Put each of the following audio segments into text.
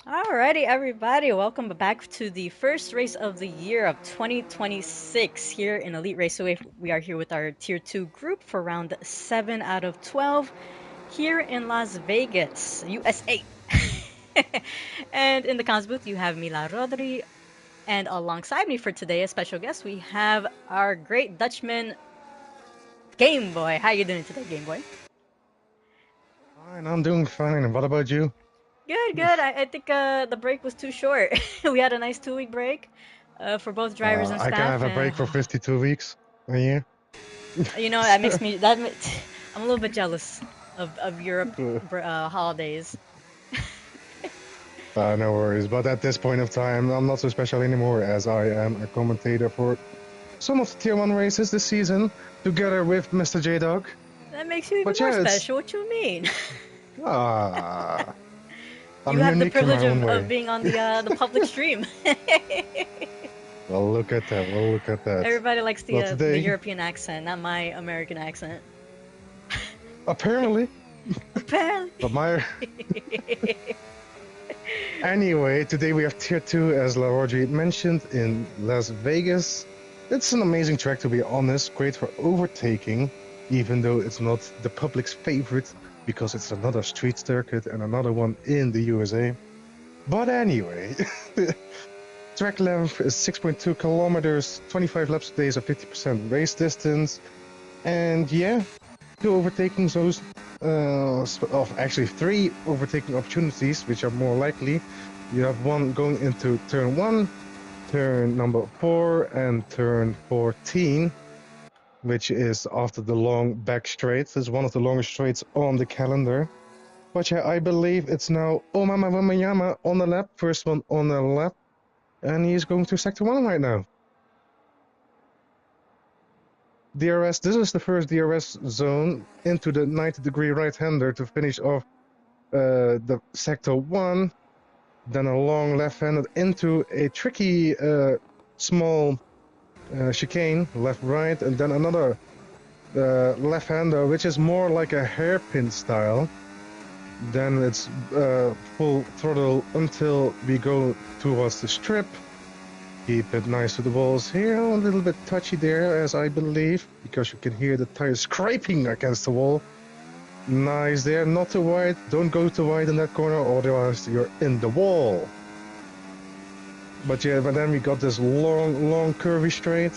Alrighty, everybody, welcome back to the first race of the year of 2026 here in Elite Raceway. We are here with our Tier 2 group for round 7 out of 12 here in Las Vegas, USA. And in the comms booth, you have Mila Rodri, and alongside me for today, a special guest, we have our great Dutchman, Game Boy. How you doing today, Game Boy? Fine, I'm doing fine. And what about you? Good, good. I think the break was too short. We had a nice 2 week break for both drivers and I can staff, have a and break for 52 weeks a year. that makes me I'm a little bit jealous of Europe holidays. No worries. But at this point of time, I'm not so special anymore as I am a commentator for some of the Tier 1 races this season, together with Mr. J-Dog. That makes you even But more yeah, it's... special. What you mean? Ah, I'm You have the unique in my privilege own of way. being on the public stream. Well, look at that. Well, look at that. Everybody likes Well, the today, European accent, not my American accent. apparently, Apparently. but my... Anyway, today we have Tier 2, as LaRodri mentioned, in Las Vegas. It's an amazing track, to be honest, great for overtaking, even though it's not the public's favorite, because it's another street circuit and another one in the USA. But anyway, track length is 6.2 kilometers, 25 laps a day is a 50% race distance, and yeah, two overtaking zones, actually three overtaking opportunities, which are more likely. You have one going into turn 1, turn number 4, and turn 14, which is after the long back straight. It's one of the longest straights on the calendar. But yeah, I believe it's now Omama Wamayama on the lap, first one on the lap, and he's going to sector 1 right now. DRS, this is the first DRS zone into the 90-degree right-hander to finish off the sector 1, then a long left-handed into a tricky small chicane, left-right, and then another left-hander, which is more like a hairpin style. Then it's full throttle until we go towards the strip. Keep it nice to the walls here, a little bit touchy there, as I believe, because you can hear the tires scraping against the wall. Nice there, not too wide, don't go too wide in that corner, otherwise you're in the wall. But yeah, but then we got this long curvy straight.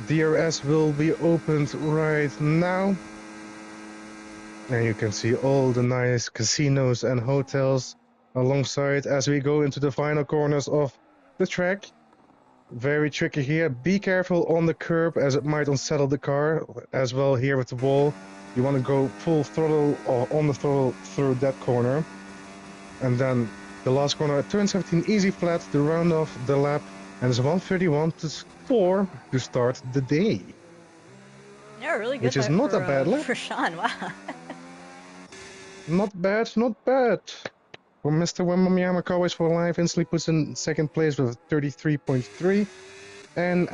DRS will be opened right now. And you can see all the nice casinos and hotels alongside as we go into the final corners of the track. Very tricky here. Be careful on the curb as it might unsettle the car. As well here with the wall. You want to go full throttle or on the throttle through that corner. And then the last corner, turn 17 easy flat to round off the lap. And it's 1:31 to 4 to start the day. Yeah, really good. Which is not a bad lap. For Sean. Wow. Not bad, not bad. For Mr. Wembanyama, Cowboys for Life instantly puts in second place with 33.3. And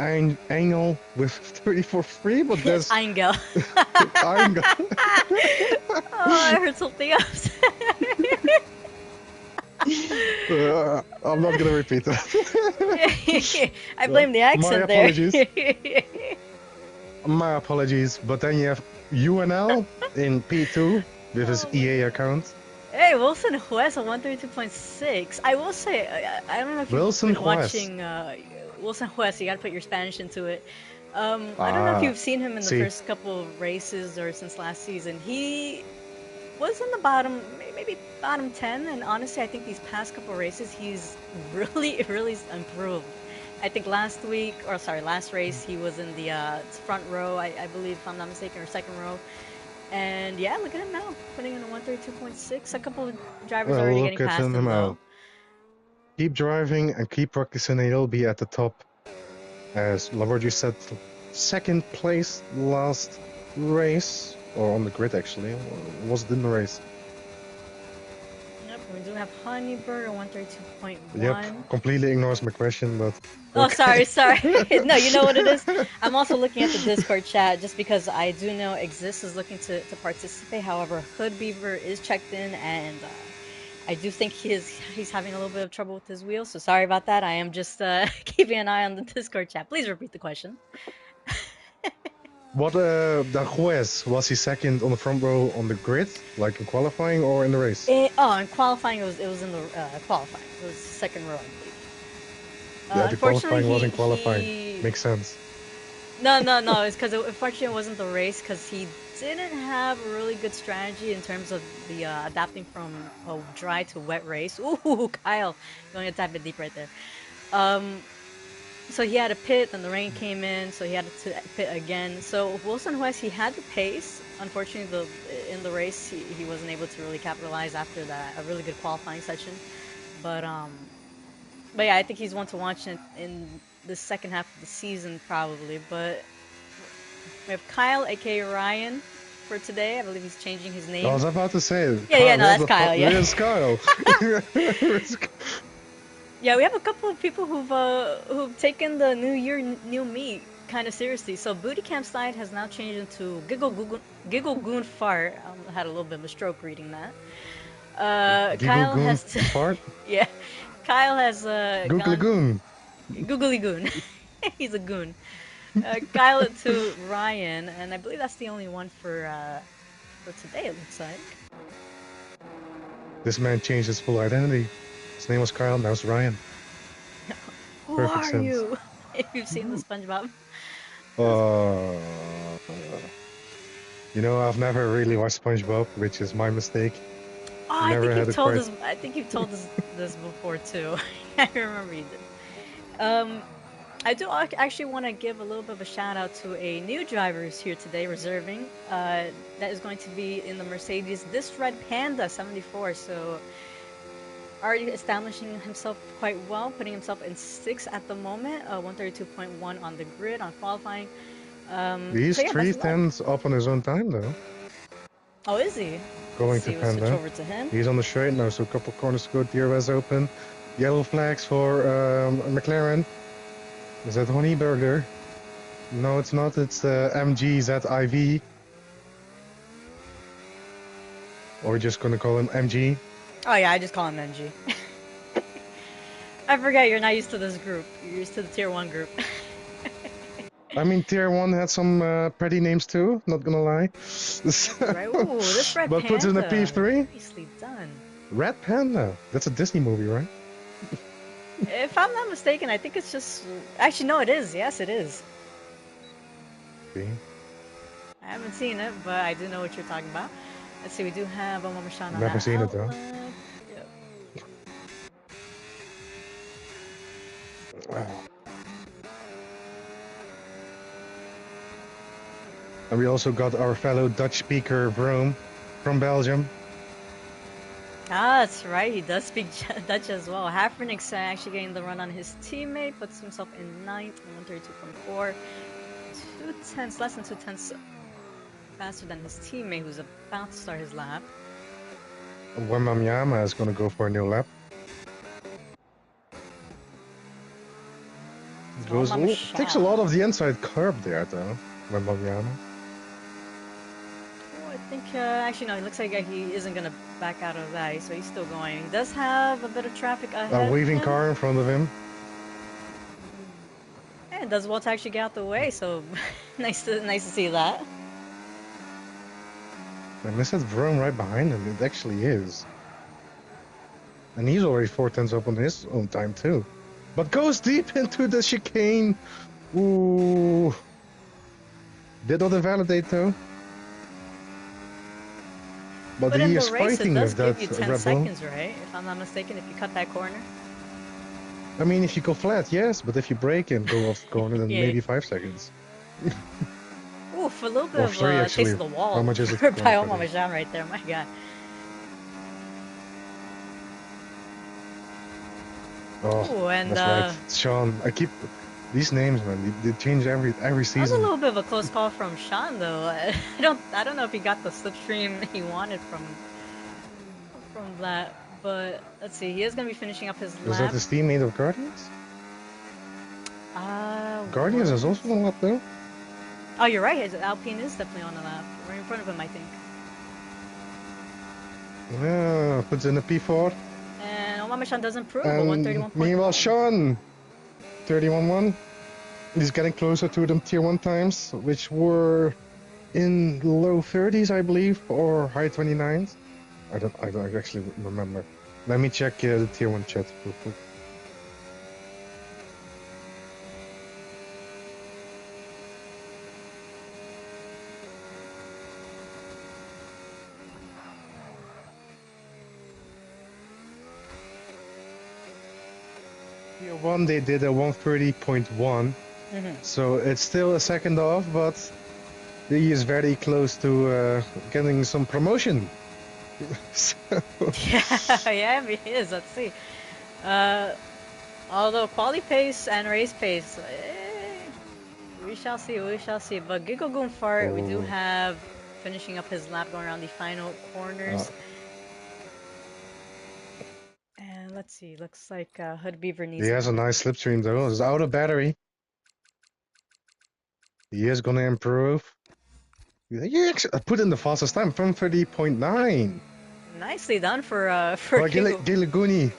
Engel with 34.3, but that's... Engel. Engel. Oh, I heard something else. I'm not gonna repeat that. I blame the accent my apologies. there. My apologies, but then you have UNL in P2 with his EA account. Hey, Wilson Juez on 132.6. I will say, I don't know if you've been watching Wilson Juez. You got to put your Spanish into it. I don't know if you've seen him in the first couple of races or since last season. He was in the bottom, maybe bottom 10, and honestly, I think these past couple of races, he's really improved. I think last race, he was in the front row, I believe, if I'm not mistaken, or second row. And yeah, look at him now, putting in a 132.6. A couple of drivers already getting past him, though. Keep driving and keep practicing, and you'll be at the top. As LaRodri said, second place last race, or on the grid actually, or was it in the race? Yep, we do have Honeybird on 132.1. Yep, completely ignores my question, but... Oh, sorry. No, you know what it is? I'm also looking at the Discord chat just because I do know Exist is looking to participate. However, Hood Beaver is checked in, and I do think he's having a little bit of trouble with his wheels, so sorry about that. I am just keeping an eye on the Discord chat. Please repeat the question. What the Juez, was he second on the front row on the grid, like in qualifying or in the race? In qualifying it was in the qualifying. It was second row, I believe. Yeah, the qualifying wasn't qualifying. Makes sense. No, it's because unfortunately it wasn't the race because he didn't have a really good strategy in terms of the adapting from a dry to wet race. Ooh, Kyle, going a tad bit deep right there. So he had to pit, and the rain came in, so he had to pit again. So Wilson Juez, he had the pace. Unfortunately, in the race, he wasn't able to really capitalize after that a really good qualifying session. But yeah, I think he's one to watch in the second half of the season probably. But we have Kyle, aka Ryan, for today. I believe he's changing his name. I was about to say. Yeah, no, that's Kyle. Yeah, it's Kyle. Yeah, we have a couple of people who've taken the new year, new me kind of seriously. So Booty Camp Slide has now changed into Giggle Goon Fart. I had a little bit of a stroke reading that. Kyle has fart? Yeah, Kyle has Googly Goon. Googly Goon. He's a goon. Kyle to Ryan, and I believe that's the only one for today. It looks like. This man changed his full identity. His name was Kyle, now it's Ryan. Who are you? If you've seen the SpongeBob. You know, I've never really watched SpongeBob, which is my mistake. Oh, I think you've told us this before too. I remember you did. I do actually want to give a little bit of a shout out to a new driver who's here today reserving. That is going to be in the Mercedes This Red Panda 74. So already establishing himself quite well, putting himself in 6th at the moment, 132.1 on the grid on qualifying. He's 3/10 up on his own time though. Oh, is he? Going to Panda. Switch over to him. He's on the straight now, so a couple corners to go. DRS open. Yellow flags for McLaren. Is that Honeyburger? No, it's not. It's MGZIV. Or we're just gonna call him MG. Oh yeah, I just call him MG. I forget you're not used to this group. You're used to the Tier 1 group. I mean, Tier 1 had some pretty names too, not gonna lie. Right. Ooh, this Red Panda. But puts in a P3. Nicely done. Red Panda. That's a Disney movie, right? If I'm not mistaken, I think it's just... Actually, no, it is. Yes, it is. See? I haven't seen it, but I do know what you're talking about. Let's see, we do have Omar Mashan on Never seen it though. Yep. And we also got our fellow Dutch speaker, Vroom, from Belgium. Ah, that's right. He does speak Dutch as well. Hafrenix actually getting the run on his teammate, puts himself in 9th, 132.4. 2/10, less than 2/10 faster than his teammate, who's about to start his lap. Wembanyama is going to go for a new lap. Takes a lot of the inside curb there, though, Wembanyama. I think, actually no, it looks like he isn't going to back out of that, so he's still going. He does have a bit of traffic ahead. A weaving car in front of him. And does well to actually get out the way, so nice to see that. And this is Vroom right behind him, it actually is. And he's already 4/10 up on his own time too. But goes deep into the chicane. Ooh. Did not invalidate though. But he is fighting with that Red Bull. 10 seconds, right? If I'm not mistaken, if you cut that corner. I mean, if you go flat, yes, but if you brake and go off the corner, then maybe 5 seconds. Ooh, for a little bit of taste of the wall. How much is it? By Omar Mashan right there, my god. Oh, and that's right. Sean, I keep these names, man. They change every season. That was a little bit of a close call from Sean, though. I don't know if he got the slipstream he wanted from that. But let's see, he is gonna be finishing up his lap. Is that his teammate of Guardians? Guardians is also on a lap though. Oh, you're right. His Alpine is definitely on a lap. We're in front of him, I think. Yeah, puts in a P4. And Omama-chan does improve, a 131.1. Meanwhile, Sean, 31-1. He's getting closer to them tier 1 times, which were in low 30s, I believe, or high 29s. I don't actually remember. Let me check the tier 1 chat real quick. Tier 1 they did a 130.1, so it's still a second off, but he is very close to getting some promotion. So. Yeah, he is. Let's see. Although quality pace and race pace, we shall see. But Gigagoon Fart, we do have finishing up his lap, going around the final corners. And let's see. Looks like Hood Beaver needs. He has a nice slipstream though. He's out of battery. He is gonna improve. You actually put in the fastest time from 30.9. Nicely done for Gilaguni.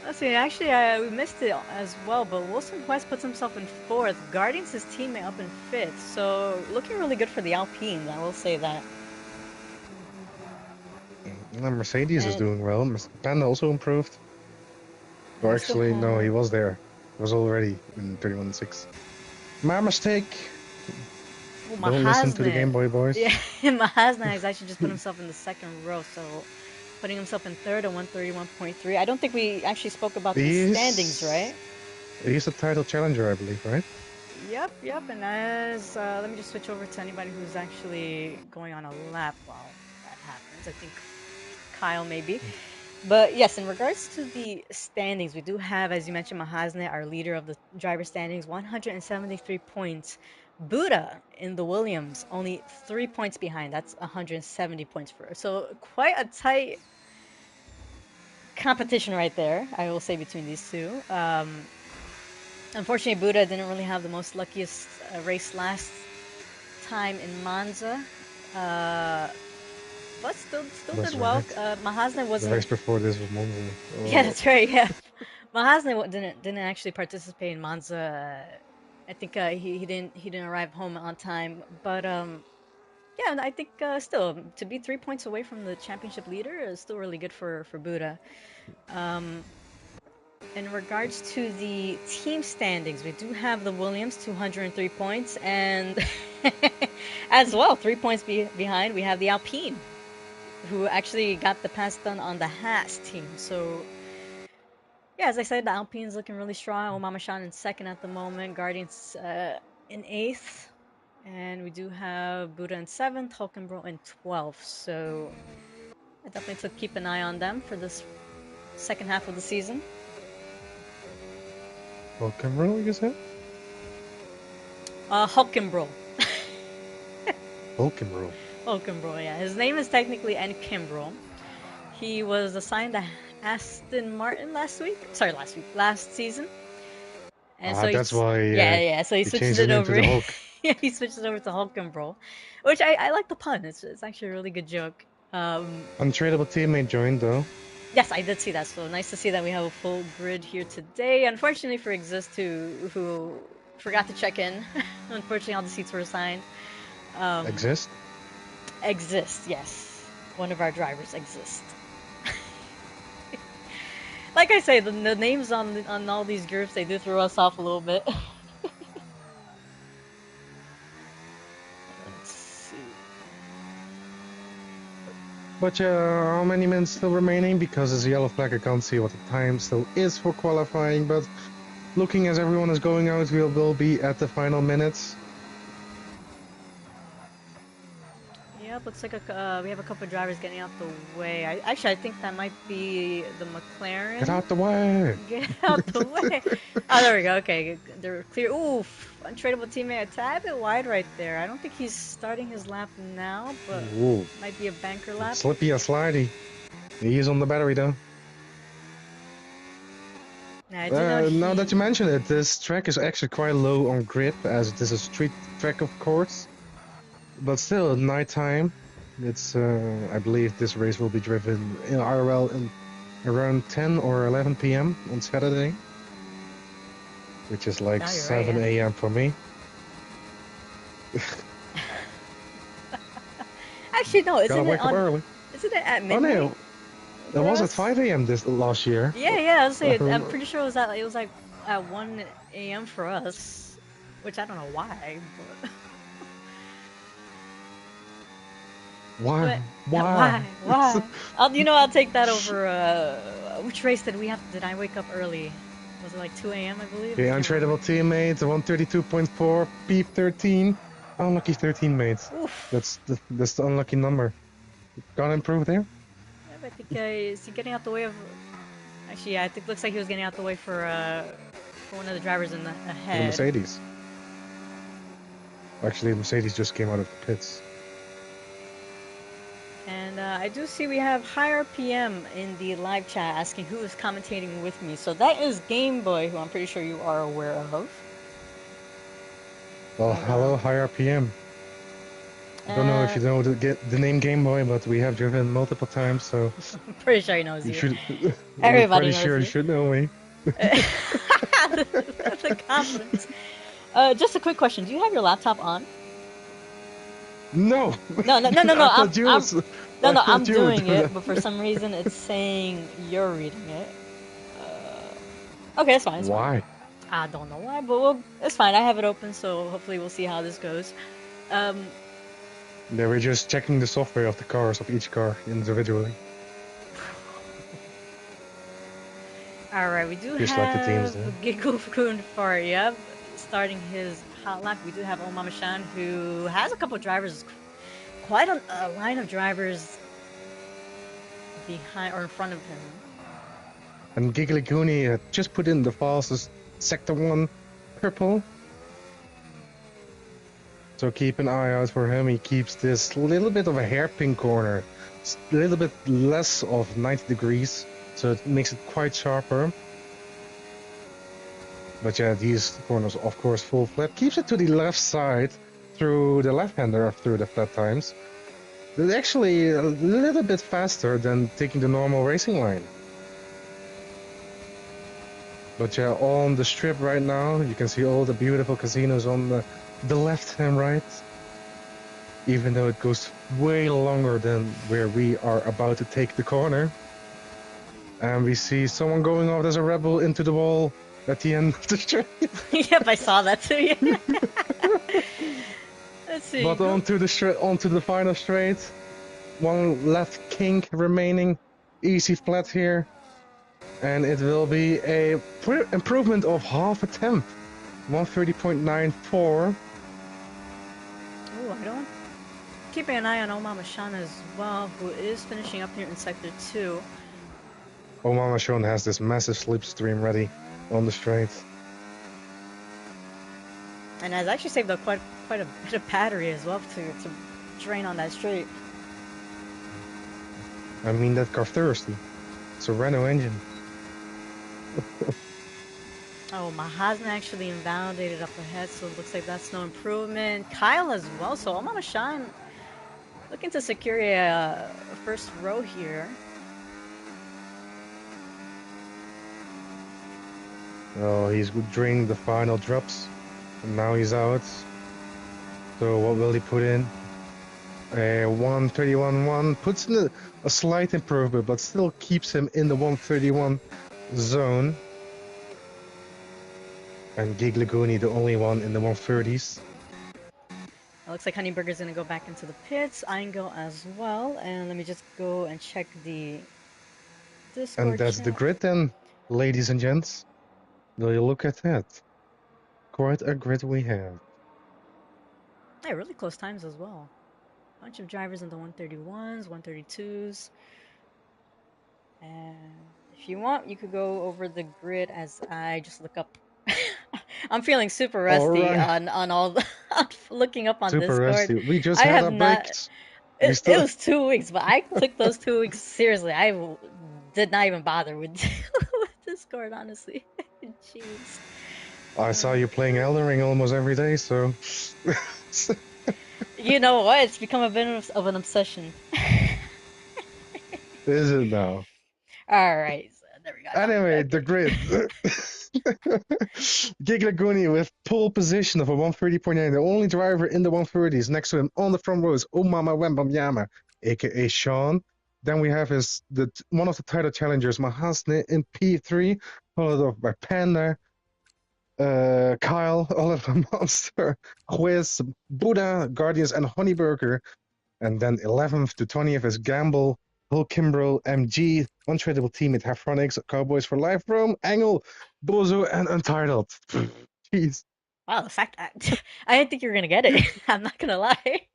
Let's see, actually, we missed it as well, but Wilson West puts himself in 4th. Guardian's his teammate up in 5th, so looking really good for the Alpine, I will say that. Mercedes is doing well. Panda also improved. Or actually, no, he was there. He was already in 31.6. My mistake. Don't listen to the Game Boy boys. Yeah, Mahasna has actually just put himself in the 2nd row, so putting himself in 3rd at 131.3. I don't think we actually spoke about the standings, right? He's a title challenger, I believe, right? Yep. And as let me just switch over to anybody who's actually going on a lap while that happens. I think Kyle maybe. But yes, in regards to the standings, we do have, as you mentioned, Mahasne, our leader of the driver standings, 173 points. Buddha in the Williams, only 3 points behind. That's 170 points for her. So quite a tight competition right there, I will say, between these two. Unfortunately, Buddha didn't really have the most luckiest race last time in Monza. But still did well. Mahasne wasn't. The race before this was Monza. Yeah, that's right. Yeah, Mahasne didn't actually participate in Monza. I think he didn't arrive home on time. But yeah, I think still to be 3 points away from the championship leader is still really good for Buddha. In regards to the team standings, we do have the Williams 203 points, and as well 3 points behind we have the Alpine, who actually got the pass done on the Haas team. So yeah, as I said, the Alpine's looking really strong. Omama-chan in 2nd at the moment, Guardians in 8th, and we do have Buddha in 7th, Hulkenbro in 12th. So I definitely keep an eye on them for this second half of the season. Hulkenbro, you said? Hulkenbro. Hulkenbro, yeah. His name is technically N. Kimbrel. He was assigned to Aston Martin last season. And so that's why. Yeah. So he switched it over. Yeah, he switched it over to Hulkenbro, which I like the pun. It's actually a really good joke. Untradeable teammate joined though. Yes, I did see that. So nice to see that we have a full grid here today. Unfortunately for Exist, who forgot to check in. Unfortunately, all the seats were assigned. Exist, yes. One of our drivers, Exist. Like I say, the names on all these groups, they do throw us off a little bit. Let's see. But how many minutes still remaining? Because it's a yellow flag, I can't see what the time still is for qualifying. But looking as everyone is going out, we will be at the final minutes. Yep, looks like we have a couple of drivers getting out the way. I think that might be the McLaren. Get out the way! Get out the way! Oh, there we go. Okay, they're clear. Oof, untradeable teammate a tad bit wide right there. I don't think he's starting his lap now, but might be a banker lap. Slippy or slidey. He is on the battery though. Now that you mention it, this track is actually quite low on grip, as it is a street track, of course. but still, at nighttime, it's I believe this race will be driven in IRL in around 10 or 11 p.m. on Saturday, which is like 7 a.m. for me. Actually, no, isn't it at midnight? Oh no, it was at 5 a.m. this last year. Yeah, I'm pretty sure it was like at 1 a.m. for us, which I don't know why. But... Why? I'll take that over. Which race did I wake up early? Was it like 2 a.m. I believe? Yeah, untradeable teammates, 132.4, Peep 13, unlucky 13 mates. Oof. That's the unlucky number. Gotta improve there. Yeah, but I think is he getting out the way of? Actually, yeah, I think it looks like he was getting out the way for one of the drivers in the ahead. The Mercedes. Actually, the Mercedes just came out of the pits. And I do see we have Higher PM in the live chat asking who is commentating with me. So that is Game Boy, who I'm pretty sure you are aware of. Well, hello, Higher PM. I don't know if you know the name Game Boy, but we have driven multiple times, so... I'm pretty sure he knows you. Everybody knows sure you should know me. The confidence. Just a quick question. Do you have your laptop on? No. No. I'm doing it, but for some reason it's saying you're reading it. Okay, that's fine. Why? I don't know why, but it's fine. I have it open, so hopefully we'll see how this goes. Yeah, we're just checking the software of the cars, of each car individually. Alright, we do just have like the teams, Giggle Faryab starting his hot lap. We do have Omama Shan, who has a couple of drivers, quite a line of drivers behind or in front of him. And Giggly Goonie just put in the fastest Sector 1 purple. So keep an eye out for him. He keeps this little bit of a hairpin corner. It's a little bit less of 90 degrees, so it makes it quite sharper. But yeah, these corners, of course, full flat. Keeps it to the left side through the left-hander through the flat times. It's actually a little bit faster than taking the normal racing line. But yeah, on the strip right now, you can see all the beautiful casinos on the left and right. Even though it goes way longer than where we are about to take the corner. And we see someone going off as a rebel into the wall at the end of the straight. Yep, I saw that too. Yeah. Let's see. But onto the final straight. One left kink remaining. Easy flat here. And it will be a improvement of half a tenth. 130.94. Oh, I don't. Keeping an eye on Omama Shan as well, who is finishing up here in Sector 2. Omama Shan has this massive slipstream ready on the straight. And has actually saved up quite a bit of battery as well to drain on that straight. I mean, that car thirsty. It's a Renault engine. Oh, Mahasan actually invalidated up ahead, so it looks like that's no improvement. Kyle as well, so Omama Shan looking to secure a first row here. Oh, he's draining the final drops, and now he's out. So what will he put in? A 131.1 puts in a slight improvement, but still keeps him in the 131 zone. And Giggly Goonie, the only one in the 130s. It looks like Honeyburger's going to go back into the pits. Eingo as well. And let me just go and check the Discord And that's chat. the grid then, ladies and gents. Will you look at that? Quite a grid we have. Yeah, really close times as well. Bunch of drivers in the 131s, 132s. And if you want, you could go over the grid as I just look up. I'm feeling super rusty on all the looking up on super Discord. Rusty. We just had our breaks. It was 2 weeks, but I took those 2 weeks seriously. I did not even bother with Discord, honestly. Jeez. I saw you playing Elden Ring almost every day, so... You know what? It's become a bit of an obsession. Is it now? Alright, so there we go. Anyway, the grid. Gig Laguni with pole position of a 130.9. The only driver in the 130s. Next to him on the front row is Omama Wembanyama, aka Sean. Then we have one of the title challengers, Mahasne in P3, followed up by Panda, Kyle, Oliver Monster, Quiz, Buddha, Guardians, and Honeyburger. And then 11th to 20th is Gamble, Hull Kimbrough, MG, Untradeable Teammate, Hafronix, Cowboys for Life, Rome, Angle, Bozo, and Untitled. Jeez. Wow, the fact I didn't think you were gonna get it. I'm not gonna lie.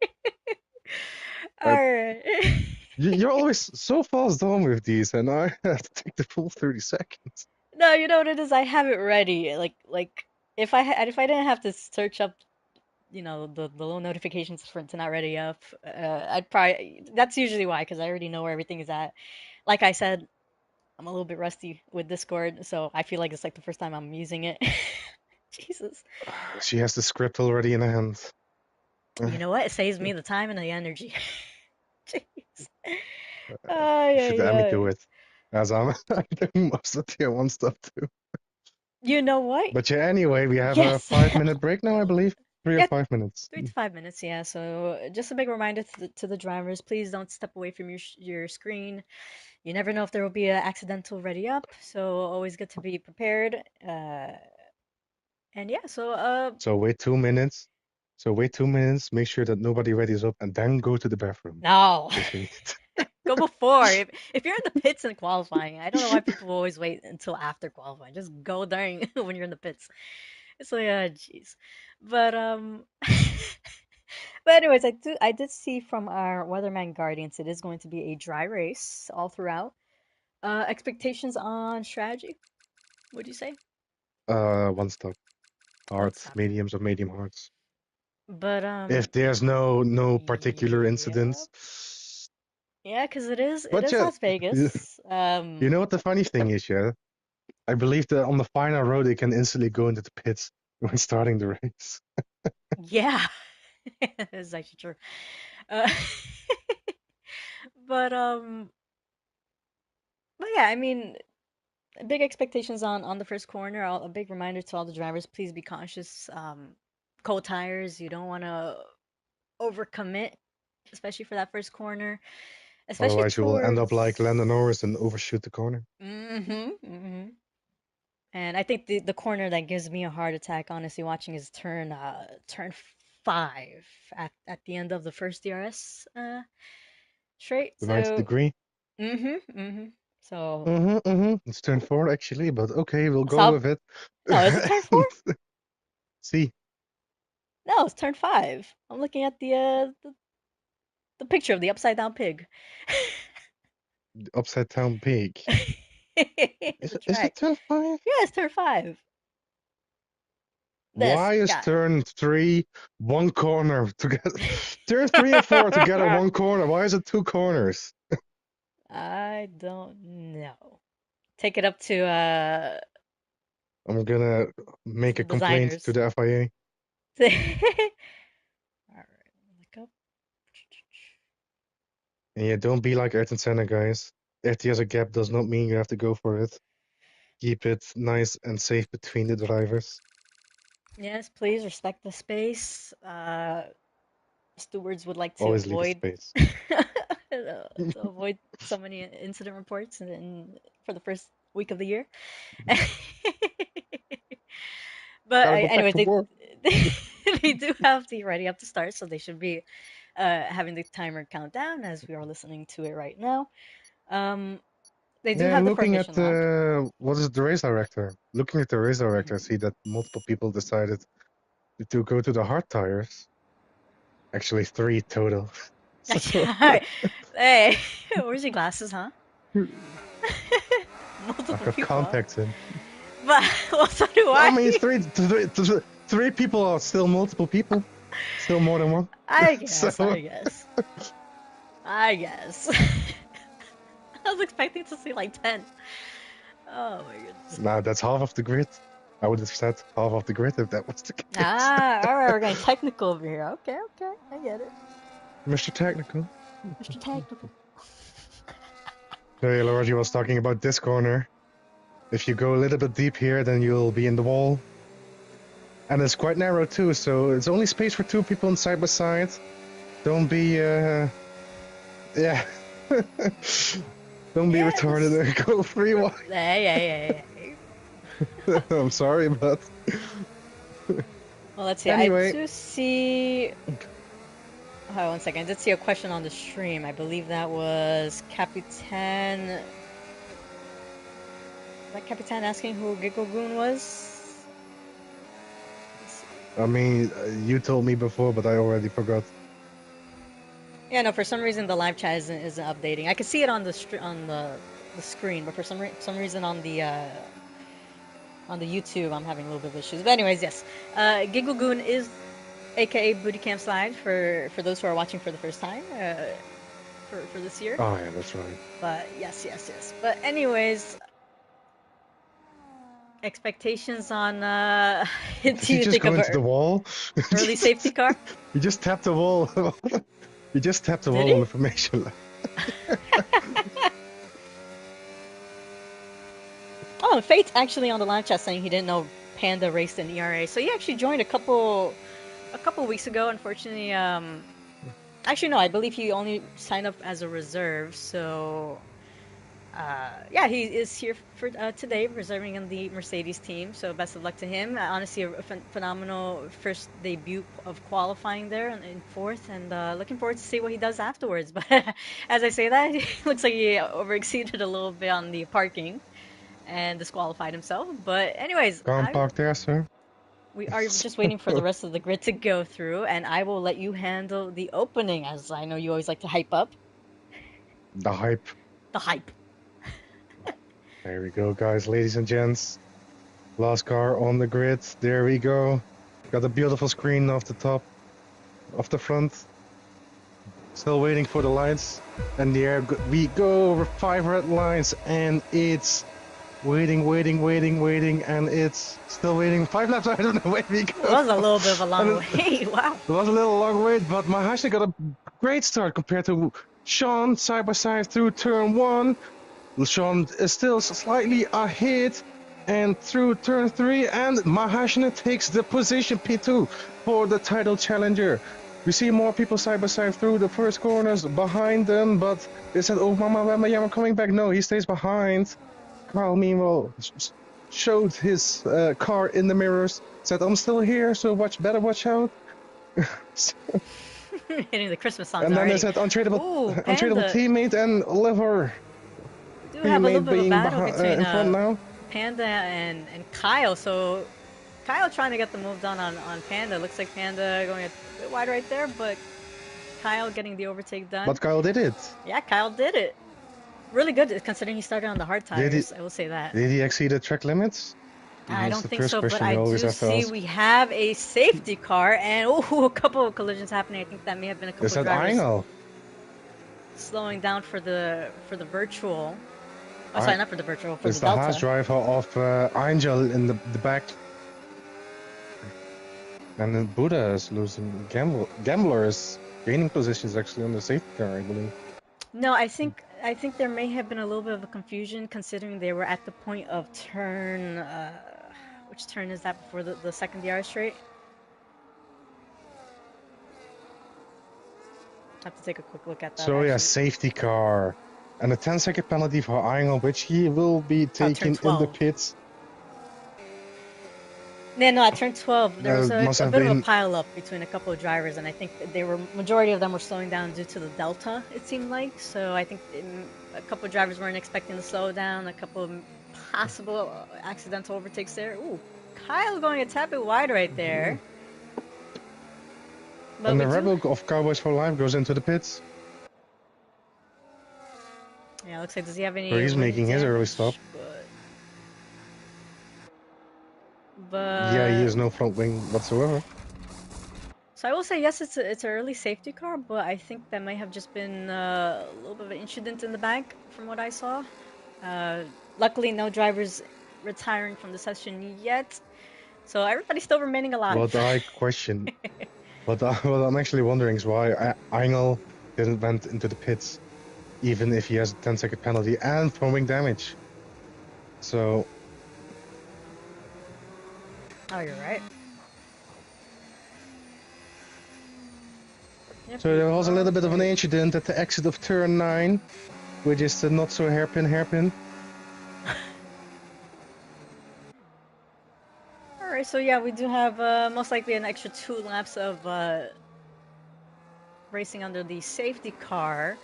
Alright. You're always so fast on with these, and I have to take the full 30 seconds. No, you know what it is? I have it ready. Like if I didn't have to search up, you know, the little notifications for it to not ready up, I'd probably that's usually why, because I already know where everything is at. Like I said, I'm a little bit rusty with Discord, so I feel like it's like the first time I'm using it. Jesus. She has the script already in hand. You know what? It saves me the time and the energy. Jeez. You should let me do it, as I'm doing most of tier 1 stuff too. You know what? But yeah, anyway, we have a 5-minute break now, I believe. 3 or 5 minutes. 3 to 5 minutes, yeah. So just a big reminder to the drivers, please don't step away from your screen. You never know if there will be an accidental ready up, so always good to be prepared. And yeah, So wait 2 minutes. Make sure that nobody readies up, and then go to the bathroom. No. Go before. If you're in the pits in qualifying, I don't know why people always wait until after qualifying. Just go during when you're in the pits. It's like, jeez. But but anyways, I did see from our Weatherman Guardians it is going to be a dry race all throughout. Expectations on strategy? What'd you say? 1 stop. Hearts, mediums or medium hearts. But if there's no particular incidents. Yeah, because it is Las Vegas. You know what the funny thing is, yeah? I believe that on the final row they can instantly go into the pits when starting the race. Yeah, that's actually true. But yeah, I mean, big expectations on the first corner. A big reminder to all the drivers: please be cautious. Cold tires. You don't want to overcommit, especially for that first corner. Especially otherwise, you will end up like Lando Norris and overshoot the corner. And I think the corner that gives me a heart attack, honestly, watching is turn 5 at the end of the first DRS straight. The 90th degree. So. It's turn 4 actually, but okay, we'll go with it. No, is it turn 4? See. No, it's turn 5. I'm looking at the picture of the upside down pig. The upside down pig. Is it turn 5? Yeah, it's turn 5. Why is turn 3 1 corner together? Turn 3 and 4 together 1 corner. Why is it 2 corners? I don't know. Take it up to I'm gonna make a complaint to the FIA. Alright, look up. And yeah, don't be like Ayrton Senna, guys. If there's a gap does not mean you have to go for it. Keep it nice and safe between the drivers. Yes, please respect the space. Stewards would like to always avoid space. to avoid so many incident reports for the first week of the year. But anyways, they do have the ready up to start, so they should be having the timer count down as we are listening to it right now. They do have the looking at formation what is the race director? Looking at the race director, I see that multiple people decided to go to the hard tires. Actually, 3 total. Hey, where's your glasses, huh? Multiple I have people. Contacts in. But well, so do I. I mean, three people are still multiple people. Still more than 1. I guess. I guess. I was expecting to see like 10. Oh my goodness. Nah, that's half of the grid. I would have said half of the grid if that was the case. Ah, alright, we're getting technical over here. Okay, I get it. Mr. Technical. Mr. Technical. Hey, Lord, was talking about this corner. If you go a little bit deep here, then you'll be in the wall. And it's quite narrow too, so it's only space for 2 people on side by side. Don't be, yeah. Don't be retarded and go 3 wide. Hey. I'm sorry, but... Well, let's see. Anyway. I do see... Hold on 1 second. I did see a question on the stream. I believe that was Capitan... Was that Capitan asking who Gigglegoon was? I mean, you told me before, but I already forgot. Yeah, no. For some reason, the live chat isn't updating. I can see it on the screen, but for some reason on the YouTube, I'm having a little bit of issues. But anyways, yes, Gigglegoon is, aka Booty Camp Slide, for those who are watching for the first time, for this year. Oh yeah, that's right. But yes. But anyways. Expectations on Did you just go into the wall? Early safety car? You just tapped the wall. You just tapped the wall on the formation line. Oh, Fate's actually on the live chat saying he didn't know Panda raced in ERA. So he actually joined a couple weeks ago. Unfortunately, actually no, I believe he only signed up as a reserve. So yeah, he is here for today, reserving on the Mercedes team. So best of luck to him. Honestly, a phenomenal first debut of qualifying there in 4th, and looking forward to see what he does afterwards. But as I say that, it looks like he overexceeded a little bit on the parking and disqualified himself. But anyways, can't park there, sir. We are just waiting for the rest of the grid to go through, and I will let you handle the opening, as I know you always like to hype up. The hype. The hype. There we go, guys, ladies and gents. Last car on the grid. There we go. Got a beautiful screen off the top, off the front. Still waiting for the lights. And there we go over 5 red lines, and it's waiting, and it's still waiting. 5 laps. I don't know where we go. It was a little bit of a long wait. Wow. It was a little long wait, but Mahashi got a great start compared to Sean, side by side through turn 1. Sean is still slightly ahead, and through turn 3, and Mahashina takes the position P2 for the title challenger. We see more people side by side through the first corners behind them, but they said, oh, Mama Wembayama coming back. No, he stays behind. Carl, meanwhile, showed his car in the mirrors, said, I'm still here, so better watch out. Hitting the Christmas songs. And then already. they said, untradeable teammate and Liver. We do have a little bit of a battle between Panda and Kyle. So Kyle trying to get the move done on Panda. Looks like Panda going a bit wide right there, but Kyle getting the overtake done. But Kyle did it. Yeah, Kyle did it. Really good considering he started on the hard tires. I will say that. Did he exceed the track limits? I don't think so, but I do see we have a safety car, and a couple of collisions happening. I think that may have been a couple of drivers slowing down for the virtual. Oh, sorry, not for the virtual, for the Delta. It's the Haas driver of Angel in the back. And then Buddha is losing. Gambler is gaining positions actually on the safety car, I believe. No, I think there may have been a little bit of a confusion considering they were at the point of turn. Which turn is that before the second DRS straight? I have to take a quick look at that. So yeah, safety car. And a 10-second penalty for Angel, which he will be taking in the pits. Yeah, no, at turn 12, there was a bit of a pile-up between a couple of drivers, and I think majority of them were slowing down due to the Delta, it seemed like. So I think a couple of drivers weren't expecting to slow down, a couple of possible accidental overtakes there. Ooh, Kyle going a tad bit wide right there. But and the rebel of Cowboys for Life goes into the pits. Yeah, looks like, does he have any... So he's making his early stop. But... yeah, he has no front wing whatsoever. So I will say, yes, it's an early safety car, but I think that might have just been a little bit of an incident in the back from what I saw. Luckily, no drivers retiring from the session yet. So everybody's still remaining alive. What I question, what I'm actually wondering is why Engel didn't went into the pits, even if he has a 10-second penalty and throwing damage. So. Oh, you're right. Yep, so there was a little bit of an incident at the exit of turn 9, which is the not so hairpin. Alright, so yeah, we do have most likely an extra 2 laps of racing under the safety car.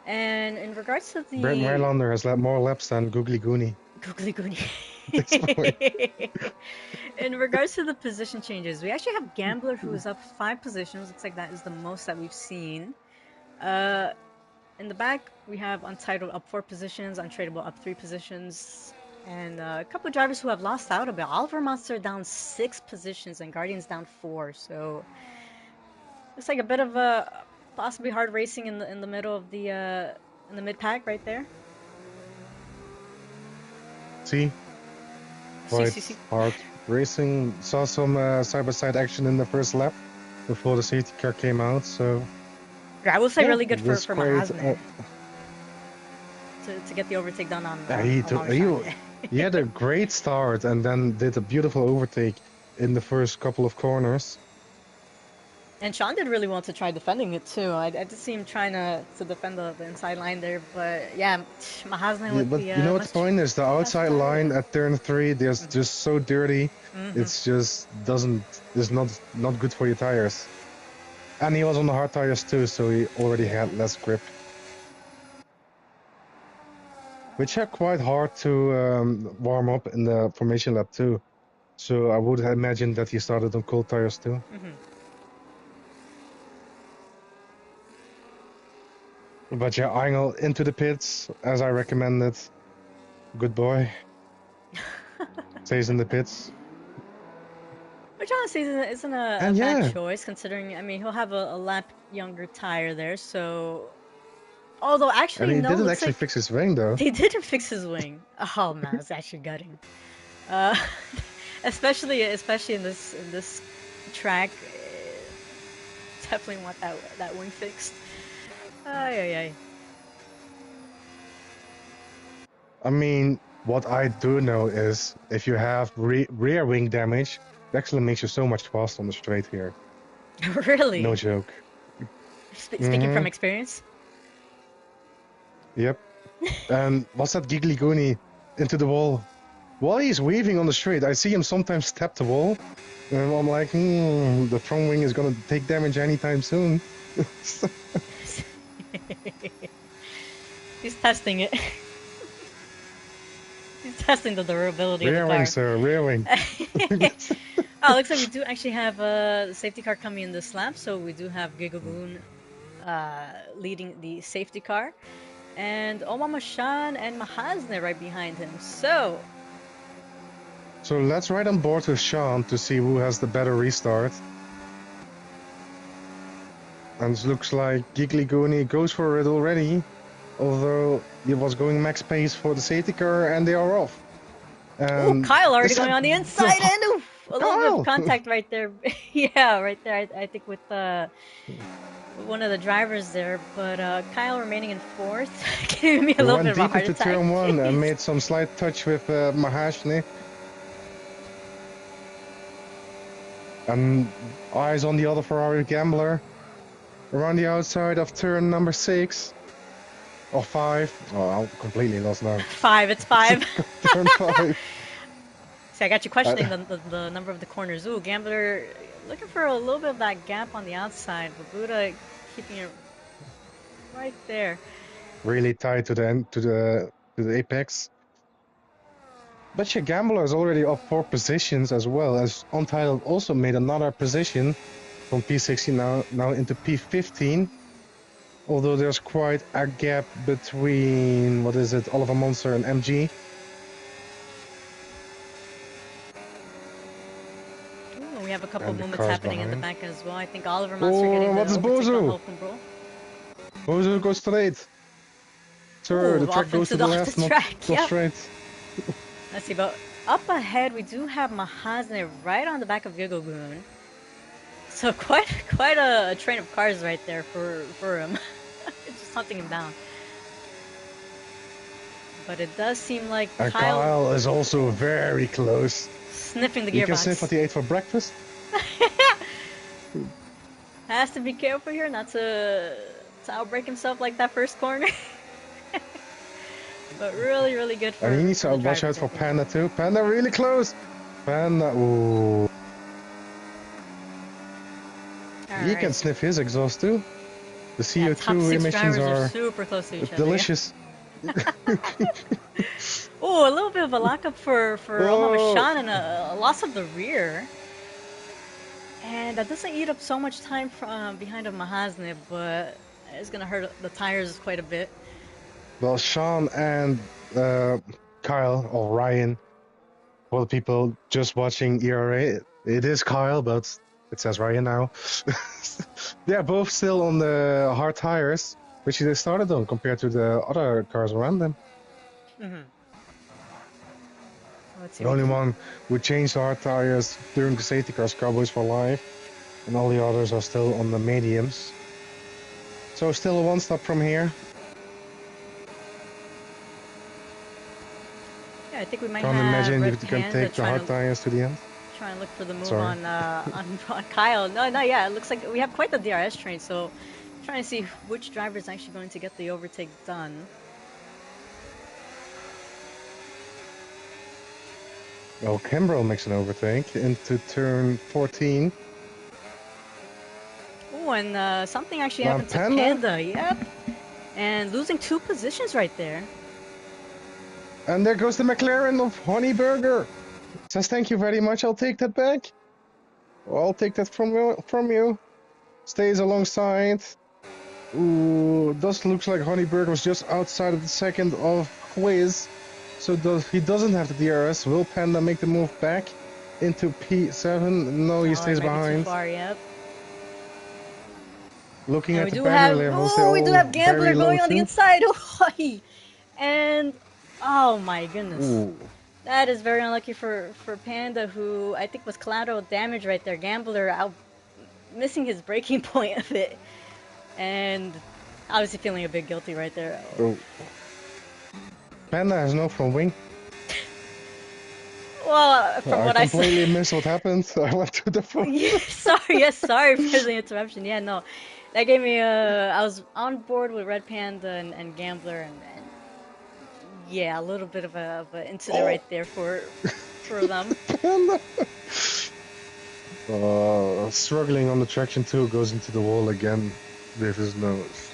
And in regards to the... Brett Mailander has more laps than Googly Goonie. Googly Goonie. In regards to the position changes, we actually have Gambler, who is up 5 positions. Looks like that is the most that we've seen. In the back, we have Untitled up 4 positions, Untradeable up 3 positions, and a couple of drivers who have lost out a bit. Oliver Monster down 6 positions, and Guardians down 4. So looks like a bit of a possibly hard racing in the middle of the in the mid pack right there. Quite hard racing. Saw some side-by-side action in the first lap before the safety car came out. So yeah, I will say really good for Mahasne to get the overtake done on. He had a great start and then did a beautiful overtake in the first couple of corners. And Sean did really well to try defending it too. I did see him trying to defend the inside line there, but yeah, Mahasne with the... you know what's the point is the outside line at turn 3, they're just so dirty. It's just is not good for your tires. And he was on the hard tires too, so he already had less grip. Which are quite hard to warm up in the formation lap too. So I would imagine that he started on cold tires too. But yeah, Engel into the pits, as I recommended. Good boy. Stays in the pits. Which honestly isn't a bad choice, considering, I mean, he'll have a lap younger tire there, so... Although, actually, and he didn't actually fix his wing, though. He didn't fix his wing. Oh, man, it's actually gutting. Especially in this track, definitely want that wing fixed. Ay. I mean, what I do know is if you have rear wing damage, it actually makes you so much faster on the straight here. Really? No joke. Speaking from experience? Yep. And what's that Giggly Goonie into the wall? While he's weaving on the straight, I see him sometimes tap the wall. And I'm like, the front wing is gonna take damage anytime soon. He's testing it. He's testing the durability of the car. Rear wing, sir, rear wing. Oh, looks like we do actually have the safety car coming in this lap, so we do have Gigagoon leading the safety car. And Omama Shan and Mahasne right behind him. So let's ride on board with Sean to see who has the better restart. And it looks like Giggly Goonie goes for it already. Although he was going max pace for the safety car and they are off. Ooh, Kyle already going on the inside and oof, a little bit of contact right there. Yeah, right there. I think with one of the drivers there, but Kyle remaining in 4th, giving me a little bit of a heart attack. Turn 1 and made some slight touch with Mahasne. And eyes on the other Ferrari Gambler. Around the outside of turn number 6. Or 5. Oh, I'm completely lost now. 5, it's 5. Turn 5. See, I got you questioning the number of the corners. Ooh, Gambler looking for a little bit of that gap on the outside, but Buddha keeping it right there. Really tight to the end, to the apex. But your Gambler is already up 4 positions as well, as Untitled also made another position from P16 now into P15. Although there's quite a gap between, what is it, Oliver Monster and MG. Ooh, we have a couple of movements happening in the back as well. I think Oliver Monster getting what is Bozo? Bozo goes straight. Sir, the track goes to the left, not straight. Let's see, but up ahead we do have Mahazne right on the back of Gigagoon. So quite a train of cars right there for him. It's just hunting him down. But it does seem like Kyle is also very close. Sniffing the gearbox. You can sniff what he ate for breakfast. Has to be careful here not to outbreak himself like that first corner. But really good for. And he needs to watch out for Panda too. Panda really close. Panda, ooh. He can sniff his exhaust too. The CO2 emissions are super close to each delicious. Oh, a little bit of a lockup for Omama and a loss of the rear. And that doesn't eat up so much time from behind of Mahazne, but it's gonna hurt the tires quite a bit. Well, Sean and Kyle, or Ryan, for the people just watching ERA, it is Kyle, but it says Ryan now. They're both still on the hard tires, which they started on compared to the other cars around them. The only one who changed hard tires during the safety cars, Cowboys for Life, and all the others are still on the mediums. So still a one-stop from here. Yeah, I think we might Can't imagine you can take the hard tires to the end. Try and look for the move on Kyle. No, yeah, it looks like we have quite the DRS train, so trying to see which driver is actually going to get the overtake done. Well, Kimbrough makes an overtake into turn 14. Oh, and something actually happened to Panda. Yep. And losing 2 positions right there. And there goes the McLaren of Honeyburger. Says thank you very much, I'll take that back. I'll take that from you. Stays alongside. Ooh, does looks like Honeyburger was just outside of the second of Quiz. So he doesn't have the DRS. Will Panda make the move back into P7? No, he stays behind. Too far, yep. Looking at the battery levels, we do have Gambler going on the inside. And oh my goodness. Ooh. That is very unlucky for Panda, who I think was collateral damage right there. Gambler out missing his braking point a bit. And obviously feeling a bit guilty right there. Oh. Panda has no front wing. Well, from what I completely missed what happened. I went to the front. Sorry for the interruption. Yeah, no. That gave me I was on board with Red Panda and Gambler and yeah, a little bit of a incident right there for them. Struggling on the traction 2, goes into the wall again with his nose.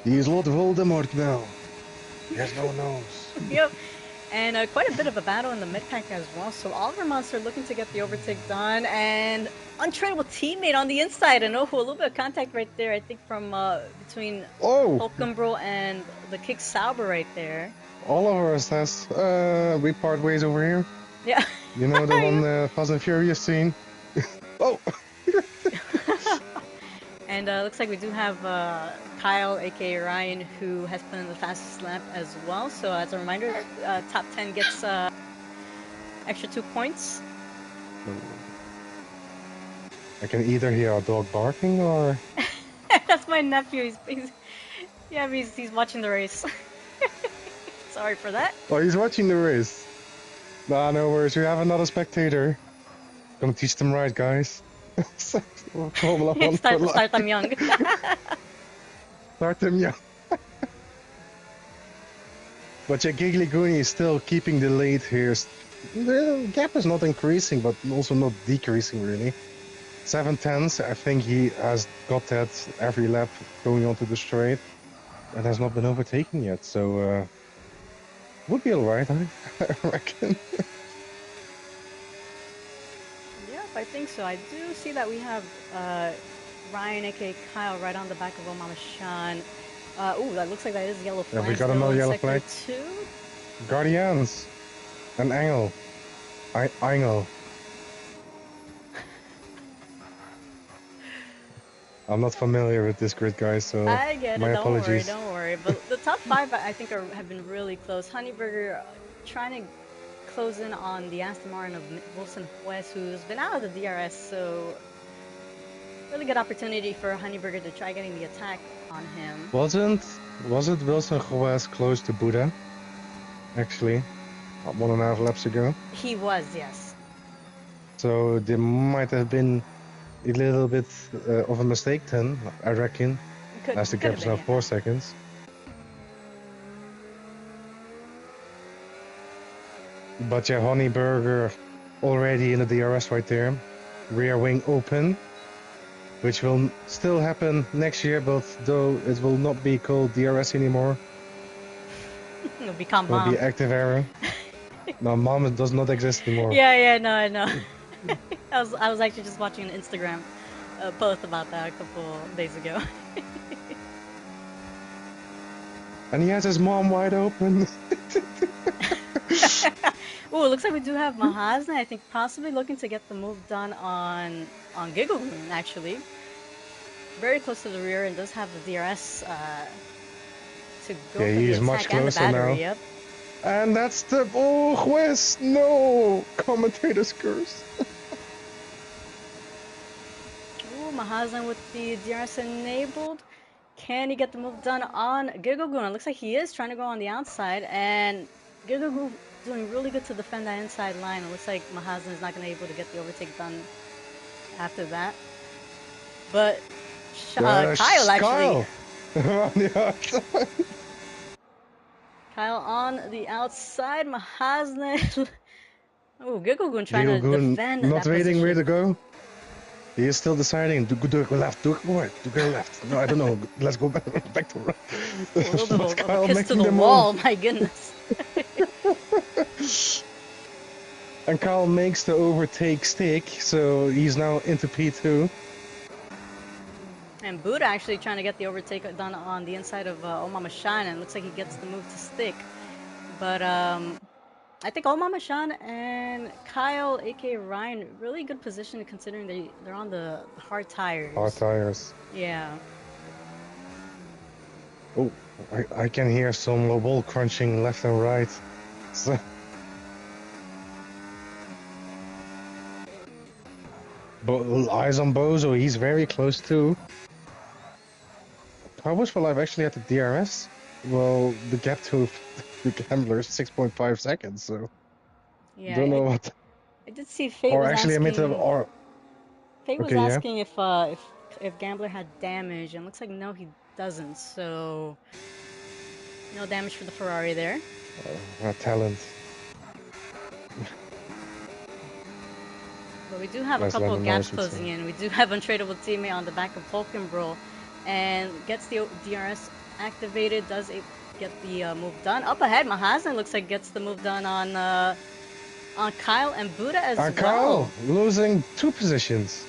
He is Lord Voldemort now. He has no nose. Yep. And quite a bit of a battle in the mid-pack as well. So Oliver Monster looking to get the overtake done. And untrainable teammate on the inside. And a little bit of contact right there, I think, from between Hulkenbro and the Kick Sauber right there. Oliver says, we part ways over here. Yeah. You know the one Fast and Furious scene? Oh! And looks like we do have Kyle, aka Ryan, who has put in the fastest lap as well. So as a reminder, top 10 gets extra 2 points. I can either hear a dog barking or... That's my nephew. He's watching the race. Sorry for that. Oh, he's watching the race. Nah, no worries. We have another spectator. Gonna teach them right, guys. Formula 1 start them young. Start them young. But yeah, Giggly Goonie is still keeping the lead here. The gap is not increasing, but also not decreasing really. 7/10, I think he has got that every lap going onto the straight and has not been overtaken yet, so would be alright, I reckon. I think so. I do see that we have Ryan, aka Kyle, right on the back of Omama Shan. That looks like that is yellow flag. Yeah, we got another yellow flag. 2. Guardians. And Engel. Engel. I'm not familiar with this grid, guys, so I get it. my apologies. Don't worry. But the top 5, I think, have been really close. Honeyburger trying to close in on the Aston Martin of Wilson Juez, who's been out of the DRS, so really good opportunity for Honeyberger to try getting the attack on him. Was it Wilson Juez close to Buddha? Actually, 1.5 laps ago. He was, yes. So there might have been a little bit of a mistake then, I reckon. As the gap is now 4 seconds. But yeah, Honeyberger already in the DRS right there. Rear wing open, which will still happen next year, but though it will not be called DRS anymore. It'll become Mom. It'll be active error. No, Mom does not exist anymore. Yeah, no, I know. I was actually just watching an Instagram post about that a couple days ago. And he has his mom wide open. Oh, it looks like we do have Mahazna, I think, possibly looking to get the move done on Gigglegoon, actually. Very close to the rear and does have the DRS to go for the attack much closer and the battery. Now. Yep. And that's the... Oh, Juez! No! Commentator's curse. Ooh, Mahazna with the DRS enabled. Can he get the move done on Gigglegoon? It looks like he is trying to go on the outside, and Gigglegoon doing really good to defend that inside line. It looks like Mahazna is not going to be able to get the overtake done after that. But Kyle actually. On the outside. Kyle on the outside. Mahazna. Oh, Gigglegoon trying to defend. Not waiting where to go. He is still deciding, do go left, do go right, do go left. No, I don't know. Let's go back to right. A little bit of a kiss to the wall, my goodness. And Kyle makes the overtake stick, so he's now into P2. And Buddha actually trying to get the overtake done on the inside of Omama Shan, and looks like he gets the move to stick. But I think Omama Shan and Kyle, aka Ryan, really good position considering they're on the hard tires. Hard tires. Yeah. Oh, I can hear some ball crunching left and right. So... But eyes on Bozo, he's very close too. How much will I've actually at the DRS? Well, the gap to the gambler is 6.5 seconds, so yeah, don't know what. I did see Faye was asking. Faye was asking if Gambler had damage, and looks like no, he doesn't. So no damage for the Ferrari there. Talent. But we do have a couple of gaps closing in. We do have Untradeable Teammate on the back of Polkenbro, and gets the DRS activated. Does it get the move done? Up ahead, Mahazna looks like gets the move done on Kyle and Buddha as well. Kyle losing 2 positions.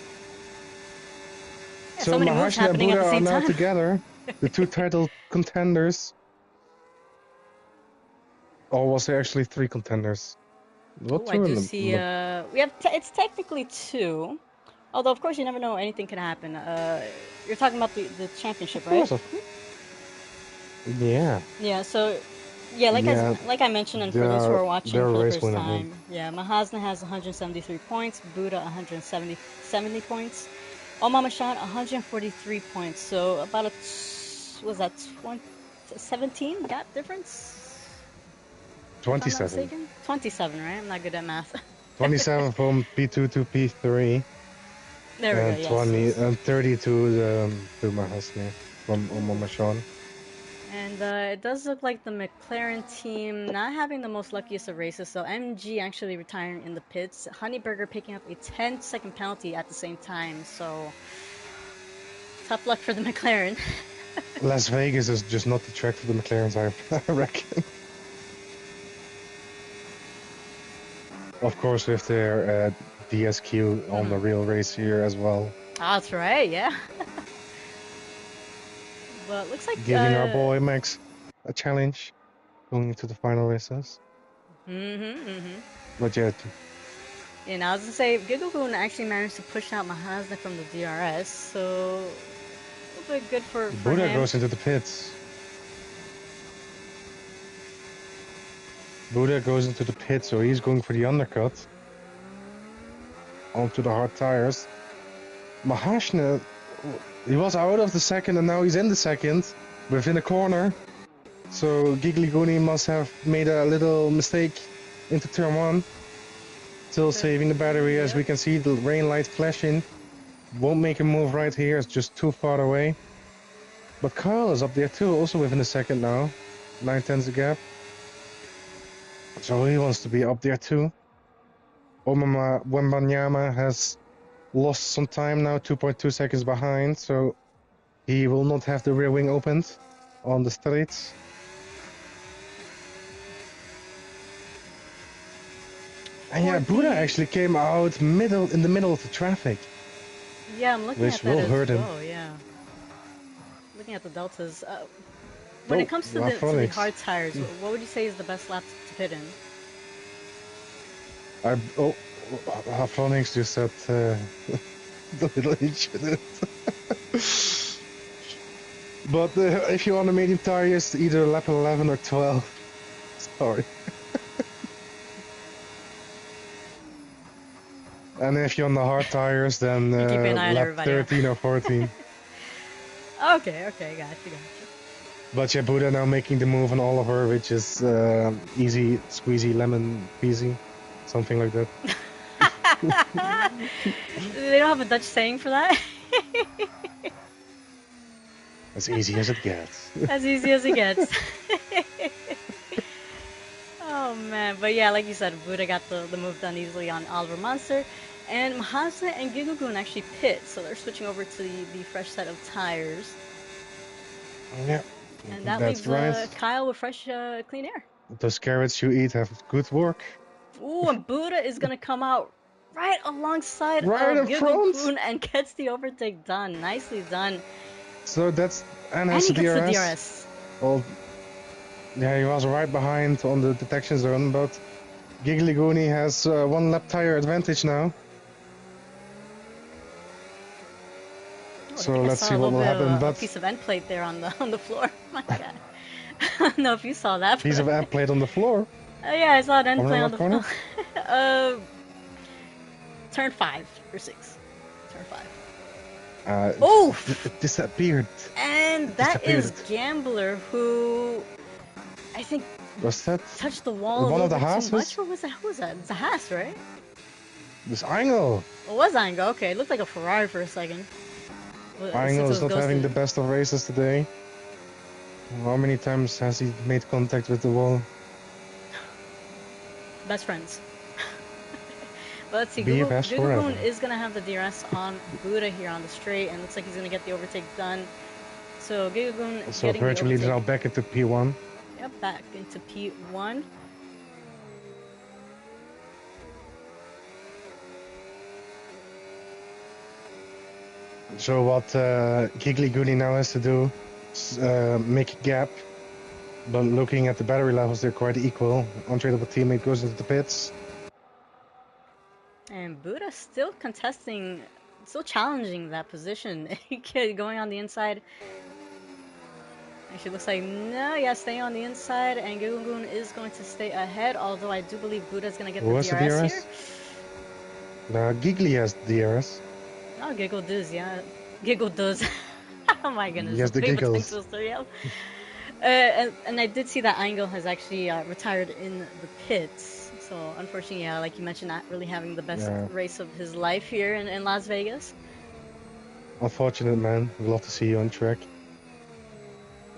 Yeah, so many moves happening at the same time. Are now together, the 2 title contenders. Or was there actually 3 contenders? What I do see. We have. It's technically 2, although of course you never know. Anything can happen. You're talking about the championship, right? Of course. Yeah. Yeah. So, yeah, like I mentioned, and for those who are watching for the first time, yeah, Mahazna has 173 points, Buddha 170 points, Omama Shan 143 points. So about was that 17 gap difference? 27. 27, right? I'm not good at math. 27 from P2 to P3. There we go, yes. And 30 to Mahazna from Omama Shan. And it does look like the McLaren team not having the most luckiest of races. So MG actually retiring in the pits. Honeyberger picking up a 10-second penalty at the same time. So tough luck for the McLaren. Las Vegas is just not the track for the McLarens, I reckon. Of course, with their DSQ on the real race here as well. Oh, that's right, yeah. But looks like giving our boy Max a challenge going into the final races. But yet. Yeah, now I was gonna say Gigglegoon actually managed to push out Mahazna from the DRS, so a little bit good for Buddha him. goes into the pits. Buddha goes into the pit, so he's going for the undercut. Onto the hard tires. Mahashna, he was out of the second and now he's in the second, within a corner. So Giggly Goonie must have made a little mistake into turn 1. Still saving the battery, as we can see the rain light flashing. Won't make a move right here, it's just too far away. But Kyle is up there too, also within a second now. 9/10 the gap. So he wants to be up there too. Omama Wembanyama has lost some time now, 2.2 seconds behind, so he will not have the rear wing opened on the straights. And yeah, Buddha actually came out in the middle of the traffic. Yeah, I'm looking at that will hurt him. Yeah. Looking at the deltas. When it comes to the hard tires, what would you say is the best lap to pit in? Flonix just said the little incident. But if you're on the medium tires, either lap 11 or 12. Sorry. And if you're on the hard tires, then lap 13 or 14. Okay, gotcha. But yeah, Buddha now making the move on Oliver, which is easy, squeezy, lemon peasy, something like that. They don't have a Dutch saying for that? As easy as it gets. As easy as it gets. Oh man, but yeah, like you said, Buddha got the move done easily on Oliver Monster. And Mahasa and Gigglegoon actually pit, so they're switching over to the fresh set of tires. Yeah. And that leaves Kyle with fresh, clean air. Those carrots you eat have good work. Ooh, and Buddha is going to come out right alongside of Gigglegoon and gets the overtake done. Nicely done. So that's... And he gets the DRS. Well, yeah, he was right behind on the detection zone, but Giggly Goonie has 1 lap tire advantage now. So let's see what will happen. But a piece of end plate there on the floor. My God. I don't know if you saw that. Piece of end plate on the floor? Yeah, I saw an end plate on the floor. Turn 5 or 6. Turn 5. It disappeared. And that is Gambler, who I think touched the wall one a of the Haas's? Too much. Who was that? Who was that? It's a Haas, right? This Engel. It was Engel. Okay, it looked like a Ferrari for a second. Engel is not having the best of races today. How many times has he made contact with the wall? Best friends. But let's see, Gigglegoon is going to have the DRS on Buddha here on the straight, and looks like he's going to get the overtake done. So Gigglegoon so virtually now back into P1. Yep, back into P1. So what Giggly Goonie now has to do is make a gap, but looking at the battery levels, they're quite equal. Untradeable teammate goes into the pits. And Buddha still contesting, still challenging that position. Going on the inside. Actually, looks like no, yeah, stay on the inside, and Gigglegoon is going to stay ahead. Although I do believe Buddha's going to get the DRS here. No, Giggly has the DRS. Oh, Giggle does, yeah. Giggle does. Oh my goodness. Yes, the giggles. And I did see that Engel has actually retired in the pits. So unfortunately, yeah, like you mentioned, not really having the best race of his life here in Las Vegas. Unfortunate, man. We'd love to see you on track.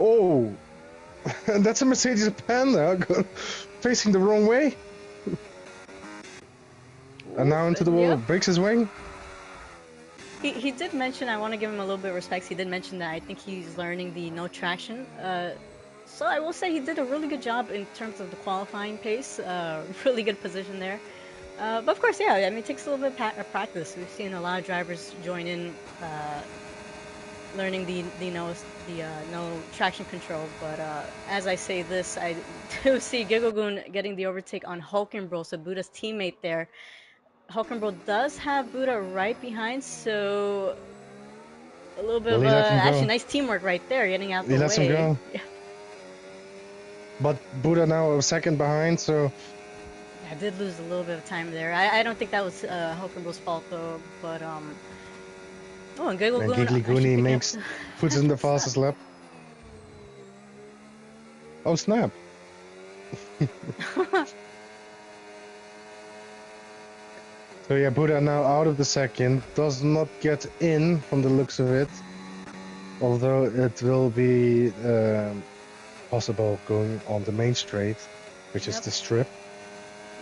Oh! That's a Mercedes Panda facing the wrong way. And now into the wall, breaks his wing. He did mention, I want to give him a little bit of respect, he did mention that I think he's learning the no traction. So I will say he did a really good job in terms of the qualifying pace, really good position there. But of course, yeah, I mean, it takes a little bit of practice. We've seen a lot of drivers join in, learning the no traction control. But as I say this, I do see Gigglegoon getting the overtake on Hulkenbro, so Buddha's teammate there. Hulkenbro does have Buddha right behind, so a little bit of actually nice teamwork right there, getting out the way. He lets him go. Yeah. But Buddha now a second behind, so... I did lose a little bit of time there. I don't think that was Hulkenberg's fault though, but oh, and Giggly Goonie puts in the fastest lap. Oh snap! So yeah, Buddha now out of the second, does not get in from the looks of it, although it will be possible going on the main straight, which is the strip.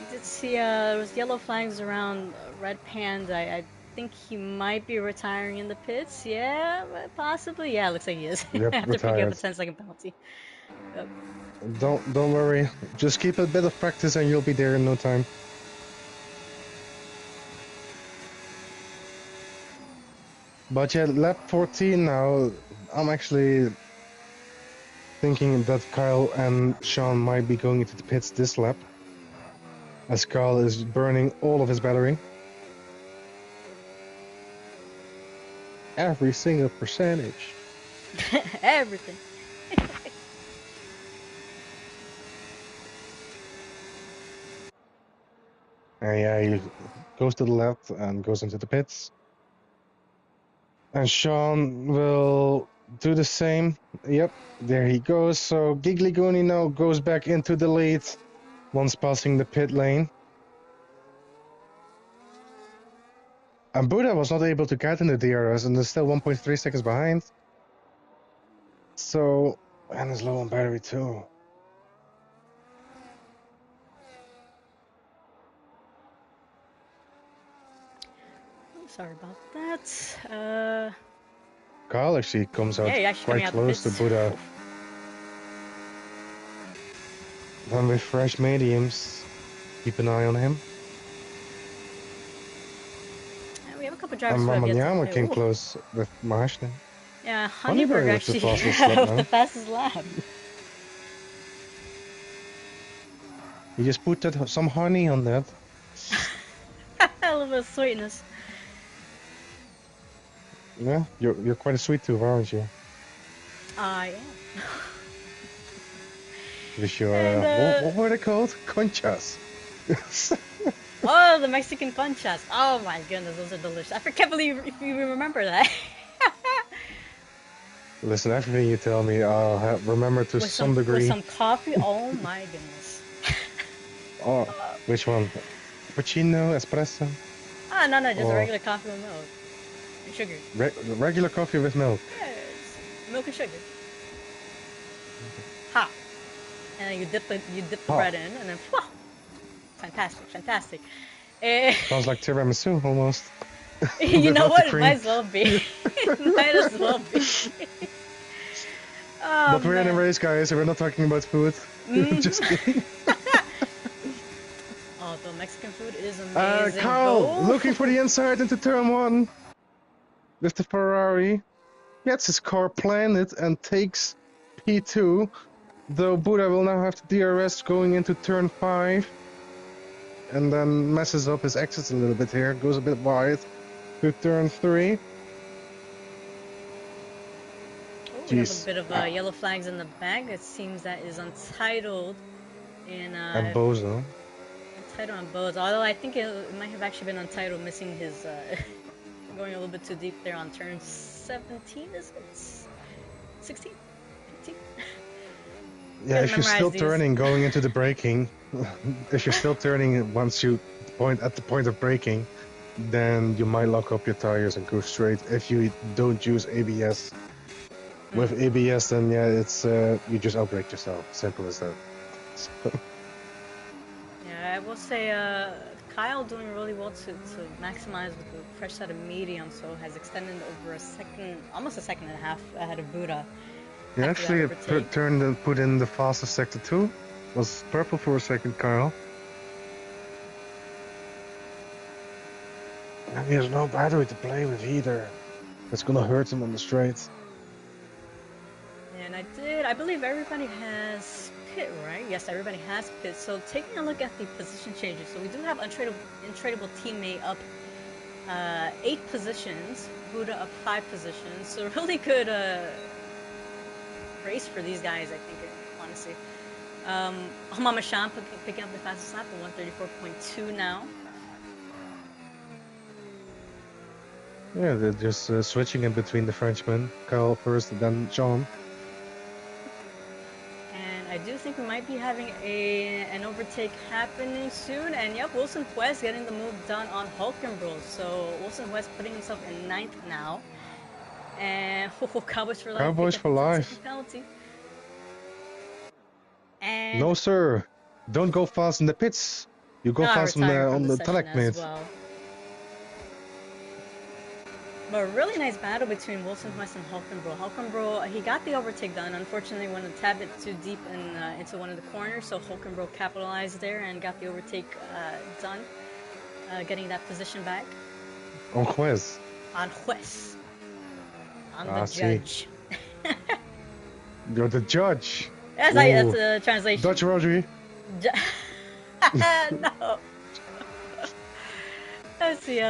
You did see there was yellow flags around Red Panda. I think he might be retiring in the pits. Yeah, possibly. Yeah, looks like he is. Yep, After picking up a 10-second penalty. Yep. Don't worry. Just keep a bit of practice and you'll be there in no time. But yeah, lap 14 now. I'm actually thinking that Kyle and Sean might be going into the pits this lap, as Kyle is burning all of his battery. Every single percentage. Everything. And yeah, he goes to the left and goes into the pits. And Sean will do the same. Yep, there he goes. So Giggly Goonie now goes back into the lead once passing the pit lane. And Buddha was not able to get in the DRS and is still 1.3 seconds behind. So, and is low on battery too. Sorry about that. Kyle actually comes out quite close to Buddha. Then with fresh mediums, keep an eye on him. We have a couple drivers and Ramanyama came close with Maashne. Yeah, Honeyberg actually the fastest lap. You just put some honey on that. A little bit of sweetness. Yeah, you're quite a sweet tooth, aren't you? I am. With your what were they called? Conchas. Oh, the Mexican conchas. Oh my goodness, those are delicious. I can't believe if you remember that. Listen, everything you tell me, I'll remember to some degree. With some coffee? Oh my goodness. Oh, which one? Cappuccino, espresso? Ah, no, just a regular coffee with milk. And sugar. Regular coffee with milk? Yes, milk and sugar. Ha! And then you dip the bread in, and then wow! Fantastic. Sounds like tiramisu almost. You know what? It might as well be. Might as well be. But we're in a race, guys, so we're not talking about food. Just kidding. Oh, the Mexican food is amazing. Kyle, looking for the inside into turn 1 with the Ferrari. Gets his car planted and takes P2. Though Buddha will now have the DRS going into turn 5. And then messes up his exits a little bit here. Goes a bit wide to turn 3. We have a bit of yellow flags in the back. It seems that is Untitled in and Bozo. Untitled on Bozo. Although I think it might have actually been Untitled missing his going a little bit too deep there on turn 17. Is it 16? 15? Yeah, if you're still turning going into the braking, if you're still turning once you point at the point of braking, then you might lock up your tires and go straight. If you don't use ABS. With ABS, then yeah, it's you just outbrake yourself. Simple as that. So. Yeah, I will say Kyle doing really well to maximize with the fresh set of medium, so has extended over almost a second and a half ahead of Buddha. Yeah, actually, it turned and put in the fastest sector 2. Was purple for a second, Kyle. And he has no battery to play with either. That's gonna hurt him on the straight. And I believe everybody has pit, right? Yes, everybody has pit. So taking a look at the position changes. So we do have untradeable teammate up 8 positions, Buddha up 5 positions. So really good race for these guys, I think, honestly. Mama Shan picking up the fastest lap at 1:34.2 now. Yeah, they're just switching in between the Frenchmen. Kyle first, and then Sean. And I do think we might be having an overtake happening soon. And yep, Wilson Quest getting the move done on Hulkenberg. So Wilson Quest putting himself in 9th now. And Cowboys for life. Cowboys for life. Penalty. And no, sir. Don't go fast in the pits. You go fast on the track, mate. Well. But a really nice battle between Wilson Quest and Hulkenberg. Hulkenberg, he got the overtake done. Unfortunately, went a tad bit too deep into one of the corners, so Hulkenberg capitalized there and got the overtake done, getting that position back. On Quest. On Quest. On the judge. You're the judge. That's the translation. Dutch Rodri. No. Let's see,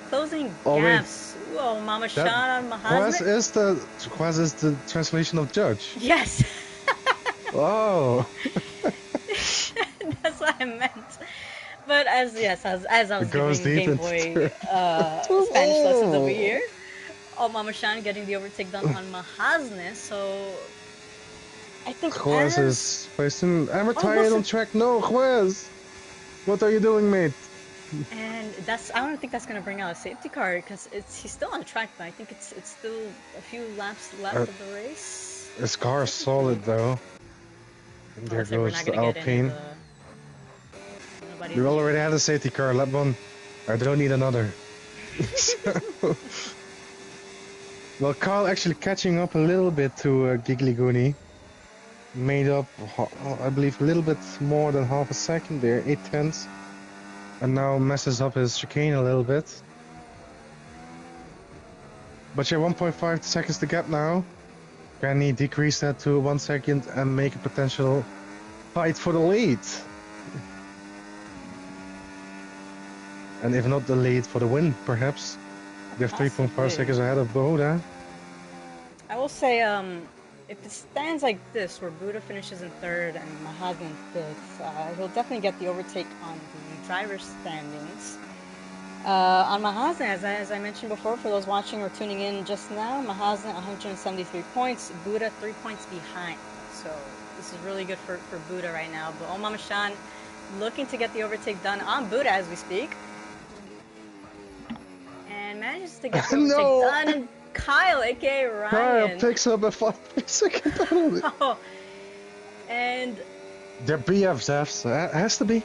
closing gaps. Whoa, Mama Shan on Mahaznik. Quest is the translation of judge. Yes. Oh. That's what I meant. But as I was giving Game Boy Spanish lessons over here, Mama Shan getting the overtake done on Mahaznik, so I think Quest is facing. I'm retired on track. No, Quest. What are you doing, mate? And I don't think that's gonna bring out a safety car because he's still on track, but I think it's still a few laps left of the race. His car is solid though. And there goes the Alpine. We already had a safety car, lap 1. I don't need another. Well, Kyle actually catching up a little bit to Giggly Goonie. Made up, I believe, a little bit more than half a second there, 0.8. And now messes up his chicane a little bit. But yeah, 1.5 seconds to gap now. Can he decrease that to 1 second and make a potential fight for the lead? And if not the lead, for the win, perhaps. They're 3.5 seconds ahead of Boda. I will say, if it stands like this, where Buda finishes in 3rd and Mahaznik in 5th, he'll definitely get the overtake on the driver's standings. On Mahaznik, as I mentioned before, for those watching or tuning in just now, Mahaznik 173 points, Buda 3 points behind. So this is really good for Buda right now. But Mama Shan looking to get the overtake done on Buda as we speak. And manages to get the overtake done. And Kyle, aka Ryan. Kyle picks up a 5-second penalty. Oh, and they're BFFs. Has to be.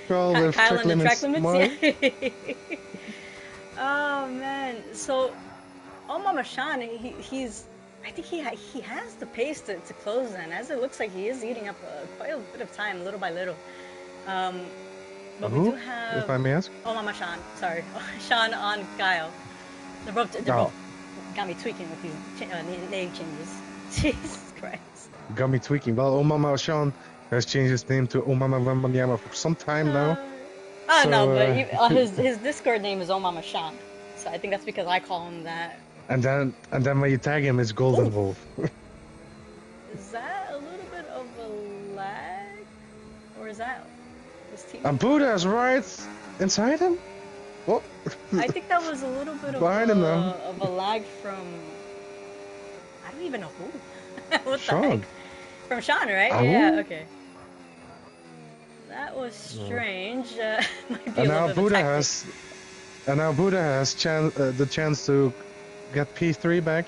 Kyle and the track limits. Oh man, so Mama Shan, I think he has the pace to close in, as it looks like he is eating up quite a bit of time, little by little. But we do have, if I may ask? Mama Shan, sorry. Shan on Kyle. They're both got me tweaking with these name changes. Jesus Christ. Got me tweaking. Well, Mama Shan has changed his name to Mama Wembanyama for some time now. Oh, so, no, but his Discord name is Mama Shan. So I think that's because I call him that. And then when you tag him, it's Golden Wolf. Is that a little bit of a lag? Or is that his team? And Buda is right inside him? What? I think that was a little bit of a lag from... I don't even know who. What Sean. The heck? From Sean, right? Oh. Yeah, okay. That was strange. Might be and now Buda has the chance to get P3 back.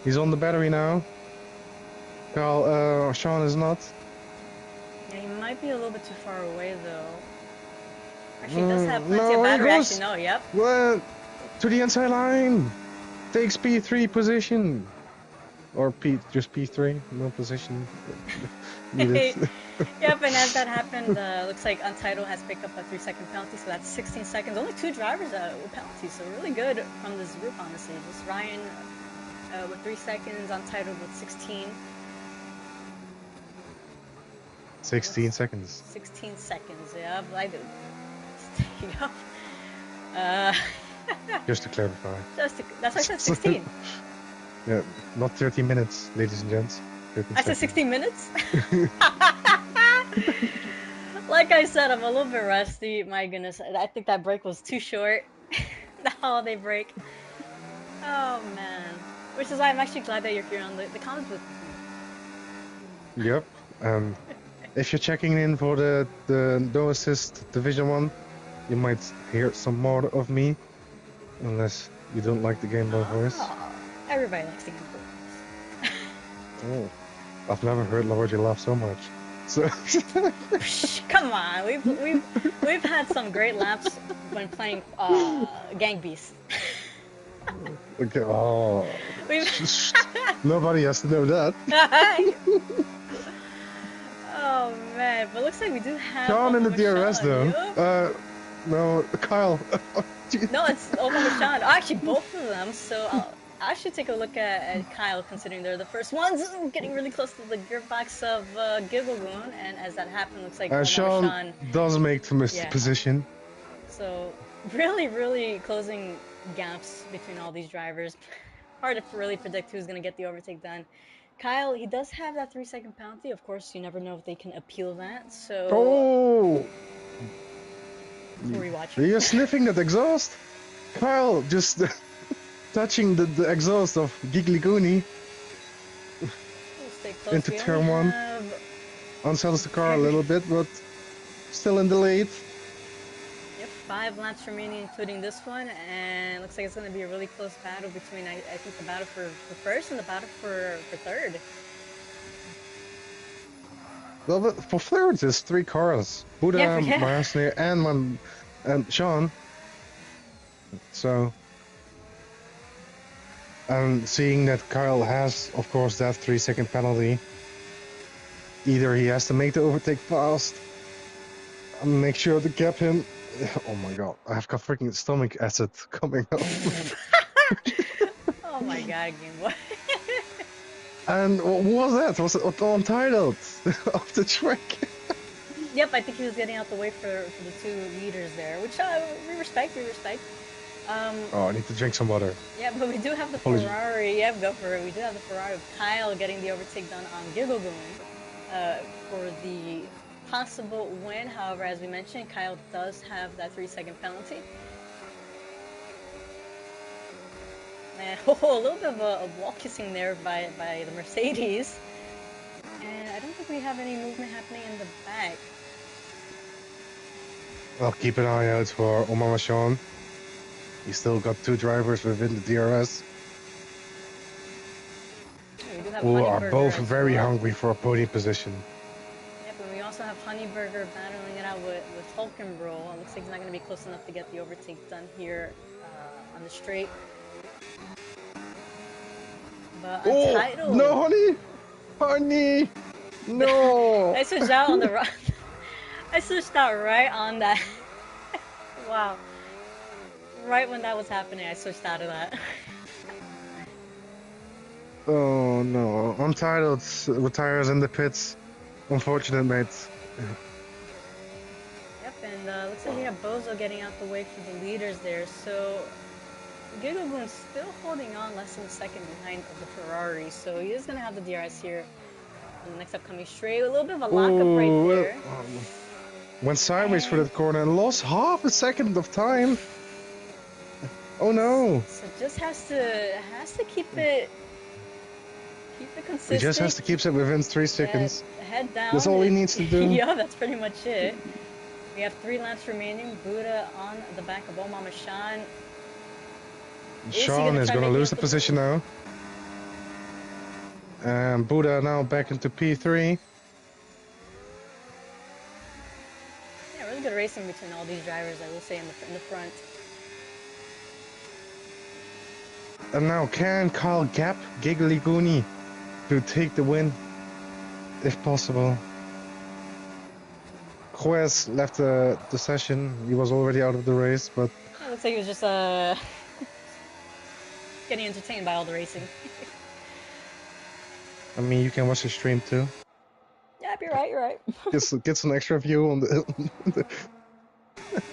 He's on the battery now. Sean is not. Yeah, he might be a little bit too far away though. Actually, he does have plenty of battery. Actually, no, yep. Well, to the inside line. Takes P3 position. Or just P3, no position. Yep, and as that happened, looks like Untitled has picked up a 3-second penalty, so that's 16 seconds. Only 2 drivers with penalties, so really good from this group, honestly. Just Ryan with 3 seconds, Untitled with 16. 16 seconds. 16 seconds, yeah. There you go. Just to clarify. That's why I said 16. Yeah, not 30 minutes, ladies and gents. 15 I said 16 minutes? Like I said, I'm a little bit rusty. My goodness, I think that break was too short. The holiday break. Oh man. Which is why I'm actually glad that you're here on the comments with me. Yep. If you're checking in for the No Assist Division 1, you might hear some more of me. Unless you don't like the Game Boy voice. Everybody likes the Game Boy voice. Oh, I've never heard Luigi laugh so much. So come on, we've had some great laughs when playing Gang Beasts. Okay. Oh. Nobody has to know that. Oh man, but looks like we do have Sean in the DRS though. No, Kyle. No, it's Omama Sean. Actually, both of them. So I should take a look at Kyle, considering they're the first ones. Getting really close to the gearbox of Gigglegoon, and as that happened, looks like Sean does make the missed position. So really closing gaps between all these drivers. Hard to really predict who's gonna get the overtake done. Kyle, he does have that 3-second penalty. Of course, you never know if they can appeal that. So. Oh. Rewatch. You're sniffing that exhaust. Kyle just touching the exhaust of Giggly into turn 1. Unsettles the car a little bit, but still in the lead. Yep, 5 laps remaining, including this one, and looks like it's going to be a really close battle between, I think, the battle for first and the battle for third. Well, but for third, there's 3 cars: Buddha, Marasnir, and Sean. So, and seeing that Kyle has, of course, that 3-second penalty, either he has to make the overtake fast and make sure to gap him. Oh my god, I've got freaking stomach acid coming up. Oh my god, Game Boy. And what was that? Was it Untitled off the track? Yep, I think he was getting out the way for the 2 leaders there, which we respect. Oh, I need to drink some water. Yeah, but we do have the Ferrari. Yeah, go for it. We do have the Ferrari of Kyle getting the overtake done on Gigglegoon for the possible win. However, as we mentioned, Kyle does have that 3-second penalty. And a little bit of a wall kissing there by the Mercedes. And I don't think we have any movement happening in the back. I'll keep an eye out for Omama Sean. He's still got 2 drivers within the DRS. Who are both very hungry for a podium position. Yeah, but we also have Honeyburger battling it out with Hulkenbro. It looks like he's not going to be close enough to get the overtake done here on the straight. But Untitled. No, honey, no. I switched out on the run. I switched out right on that. Wow. Right when that was happening, I switched out of that. Oh no, Untitled retires in the pits. Unfortunate, mate. Yep, and looks like we have Bozo getting out the way for the leaders there. So Gigglegoon's still holding on less than a second behind of the Ferrari. So he is going to have the DRS here on the next upcoming straight. A little bit of a lockup right there. Went sideways for that corner and lost half a second of time. Oh no! So just has to keep it consistent. He just has to keep it within 3 seconds. Head down. That's all he needs to do. Yeah, that's pretty much it. We have 3 laps remaining. Buddha on the back of Omama Sean. Sean is going to lose the position now. And Buddha now back into P3. Yeah, really good racing between all these drivers, I will say, in the front. And now can Kyle gap Giggly Goonie to take the win, if possible. Juez left the session. He was already out of the race, but... It looks like he was just getting entertained by all the racing. I mean, you can watch the stream too. Yeah, you're right. Get some extra view on the... Oh,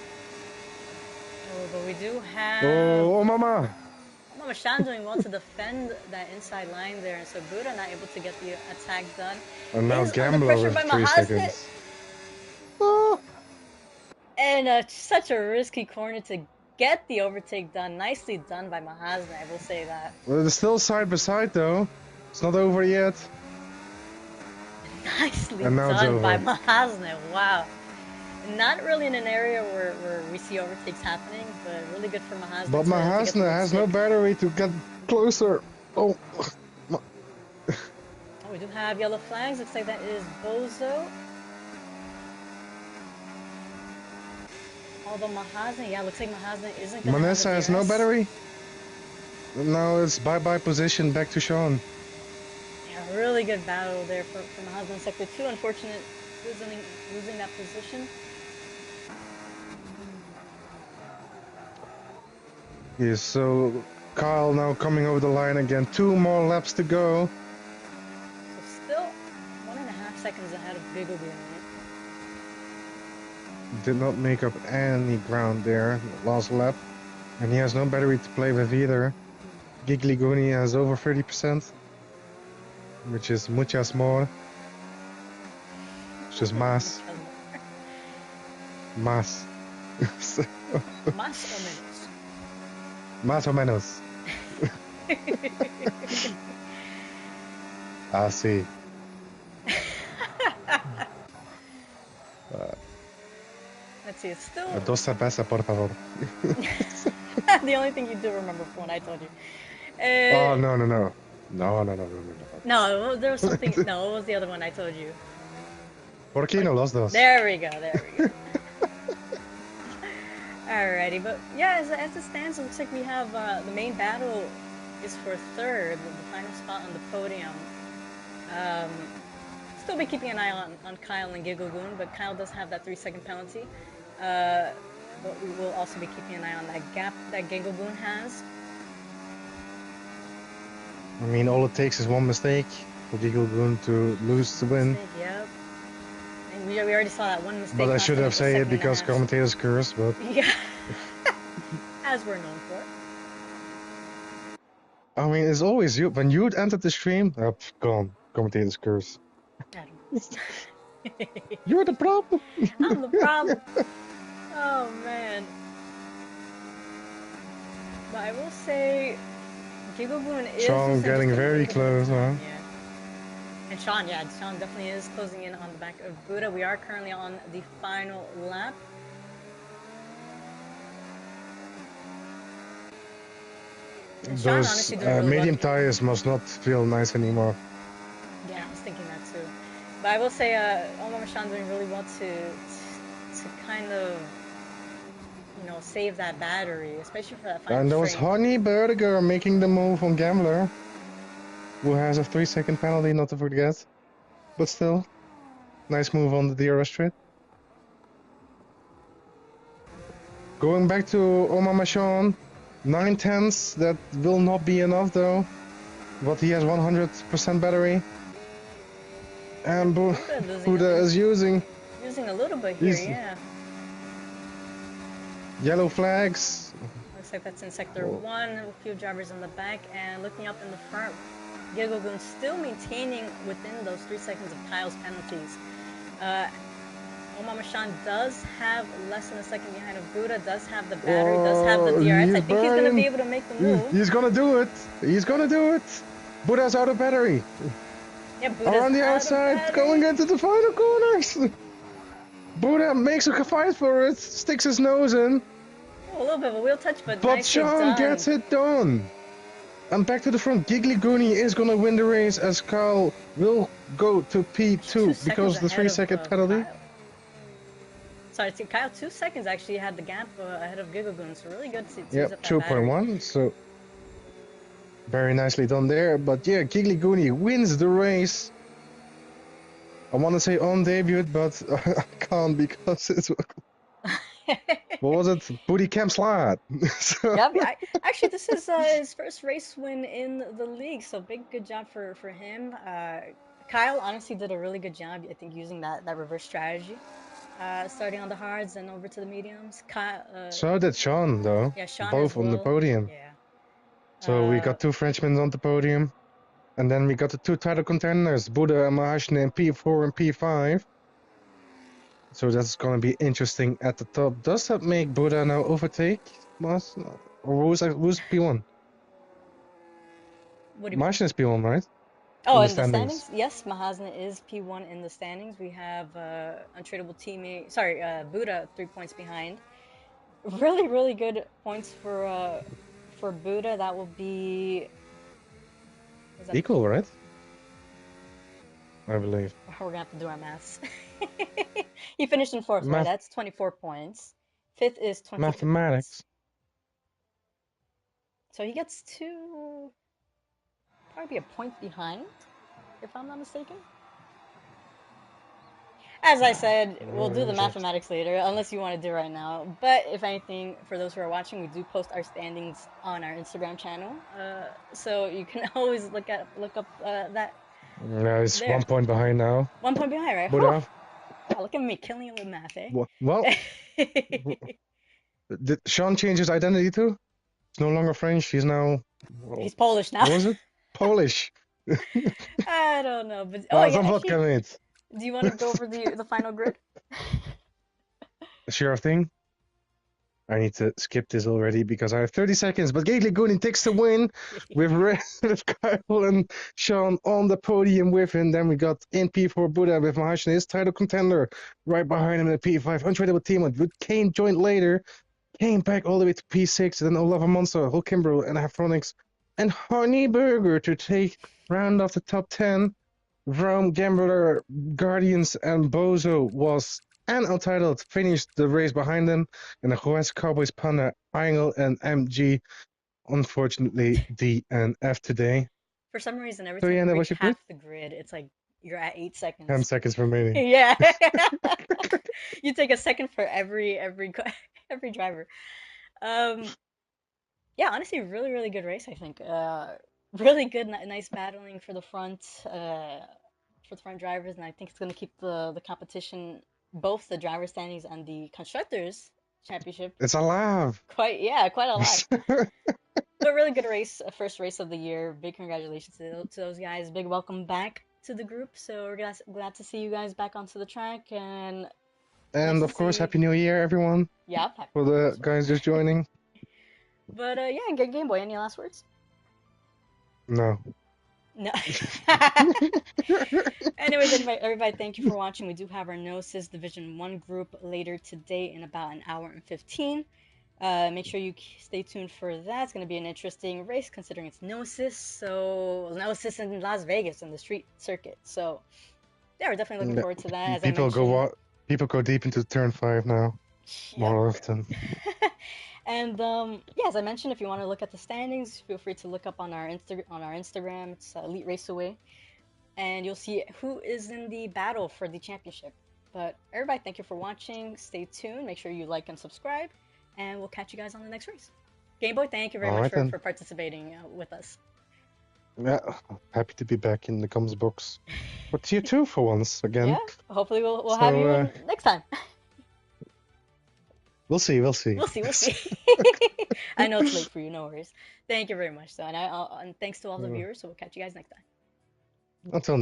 but we do have... Oh, Mama! Mama Mashan doing well to defend that inside line there, and so Buddha not able to get the attack done. And now Gambler with 3 seconds. Oh. And such a risky corner to get the overtake done. Nicely done by Mahasna, I will say that. Well, it's still side by side though. It's not over yet. Nicely done by Mahasna, wow. Not really in an area where we see overtakes happening, but really good for Mahasna. But Mahasna has no battery to get closer. Oh. We do have yellow flags. Looks like that is Bozo. Although Mahasna, yeah, looks like Mahasna isn't going to Manessa has no battery. Now it's bye-bye position back to Sean. Yeah, really good battle there for Mahasna in Sector 2. Unfortunate losing that position. Yes, so Kyle now coming over the line again. 2 more laps to go. So still 1.5 seconds ahead of Gigglegoon. Did not make up any ground there last lap. And he has no battery to play with either. Giggly has over 30%. Which is muchas more. Which is más. Más. Más o menos. Más o menos. Ah, sí. Let's see, it's still... Dos cervezas, por favor. The only thing you do remember from what I told you. Oh, no. No, there was something... No, it was the other one I told you. ¿Por qué no los dos? There we go. Alrighty, but yeah, as it stands, it looks like we have the main battle is for third, the final spot on the podium. Still be keeping an eye on Kyle and Gigglegoon, but Kyle does have that 3-second penalty. But we will also be keeping an eye on that gap that Gigglegoon has. I mean, all it takes is one mistake for Gigglegoon to lose to win. Yep. And we already saw that one mistake. But I should have said it because commentators curse, but... Yeah. As we're known for. I mean, it's always you. When you enter the stream, gone. Commentators curse. You're the problem. I'm the problem. Oh, man. But I will say... Gigglegoon is... Sean getting very close, huh? Yeah. And Sean definitely is closing in on the back of Buddha. We are currently on the final lap. Those medium tires must not feel nice anymore. Yeah, I was thinking that too. But I will say, Omar Sean doing really well to kind of, save that battery, especially for that final And there was Honey Burger making the move on Gambler, who has a 3-second penalty, not to forget. But still, nice move on the DRS straight. Going back to Omar Machon, 9/10, that will not be enough though. But he has 100% battery. And Buddha is using a little bit here, yeah. Yellow flags. Looks like that's in Sector 1, a few drivers in the back, and looking up in the front, Gigglegoon still maintaining within those 3 seconds of Kyle's penalties. Omar Mashan does have less than a second behind of Buddha, does have the battery, does have the DRS. I think he's going to be able to make the move. He's going to do it. Buddha's out of battery. Yeah, Buddha's on the outside, going into the final corners. Buddha makes a fight for it, sticks his nose in. A little bit of a wheel touch, but Sean gets it done. And back to the front, Giggly is going to win the race as Kyle will go to P2 because of the 3-second penalty. Kyle. Sorry, Kyle 2 seconds actually had the gap ahead of Gigglegoon, so really good to use up that 2.1, so very nicely done there. But yeah, Giggly wins the race. I want to say on debut, but I can't because it's... What was it? Booty Camp Slide. Yeah, actually, this is his first race win in the league, so good job for him. Kyle honestly did a really good job, I think, using that reverse strategy. Starting on the hards and over to the mediums. So did Sean, though. Yeah, Sean both on the podium. Yeah. So we got 2 Frenchmen on the podium. And then we got the 2 title contenders, Buda and Mahashne in P4 and P5. So that's going to be interesting at the top. Does that make Buda now overtake Mas? Or who's P1? What do you mean? Mahashne is P1, right? Oh, in the standings? Yes, Mahashne is P1 in the standings. We have untradeable teammate. Sorry, Buda 3 points behind. Really, really good points for Buda. That will be equal, right? I believe. We're gonna have to do our maths. He finished in 4th, right? That's 24 points. 5th is 22 Mathematics. Points. So he gets to probably be a point behind, if I'm not mistaken. As I said, we'll do the mathematics later, unless you want to do it right now. But if anything, for those who are watching, we do post our standings on our Instagram channel, so you can always look up that. Yeah, it's 1 point behind now. 1 point behind, right? Wow, look at me killing it with math, eh? Well, did Sean change his identity too? He's no longer French. He's now. He's Polish now. What was it? Polish. I don't know, but actually, do you want to go over the final grid? Sure thing. I need to skip this already because I have 30 seconds. But Gately Goonin takes the win with Kyle and Sean on the podium with him. Then we got in P4 Buda with Mahashne, his title contender, right behind him in the P5. Untradeable team with Kane joined later. Came back all the way to P6. And then Olava Monster, Hulk Kimbrough, and Hafronix and Honey Burger to round off the top 10. Rome, Gambler, Guardians, and Bozo was and Untitled finished the race behind them, and the Juez, Cowboys, Panda, Angle, and MG, unfortunately, DNF today. For some reason, every time you reach half the grid, it's like you're at 8 seconds. 10 seconds remaining. Yeah. You take a second for every driver. Yeah, honestly, really, really good race, I think. Really good, nice battling for the front drivers, and I think it's going to keep the competition, both the driver standings and the constructors championship. It's alive. Quite alive. But really good race, first race of the year. Big congratulations to those guys. Big welcome back to the group. So we're glad to see you guys back onto the track, and of course, Happy New Year, everyone. Yeah. For the guys just joining. But yeah, good Game Boy. Any last words? No. Anyways, everybody, thank you for watching. We do have our Gnosis Division 1 group later today in about an hour and 15. Make sure you stay tuned for that. It's going to be an interesting race considering it's Gnosis. So Gnosis in Las Vegas in the street circuit. So yeah, we're definitely looking forward to that. As people go deep into turn 5 now. More often. And yeah, as I mentioned, if you want to look at the standings, feel free to look up on our Instagram. It's Elite Raceway, and you'll see who is in the battle for the championship. But everybody, thank you for watching. Stay tuned. Make sure you like and subscribe, and we'll catch you guys on the next race. Game Boy, thank you very much for participating with us. Yeah, happy to be back in the comms box. But you too, for once again. Yeah, hopefully we'll have you next time. We'll see. We'll see. I know it's late for you, no worries. Thank you very much, though, and thanks to all the viewers. So we'll catch you guys next time. Until next.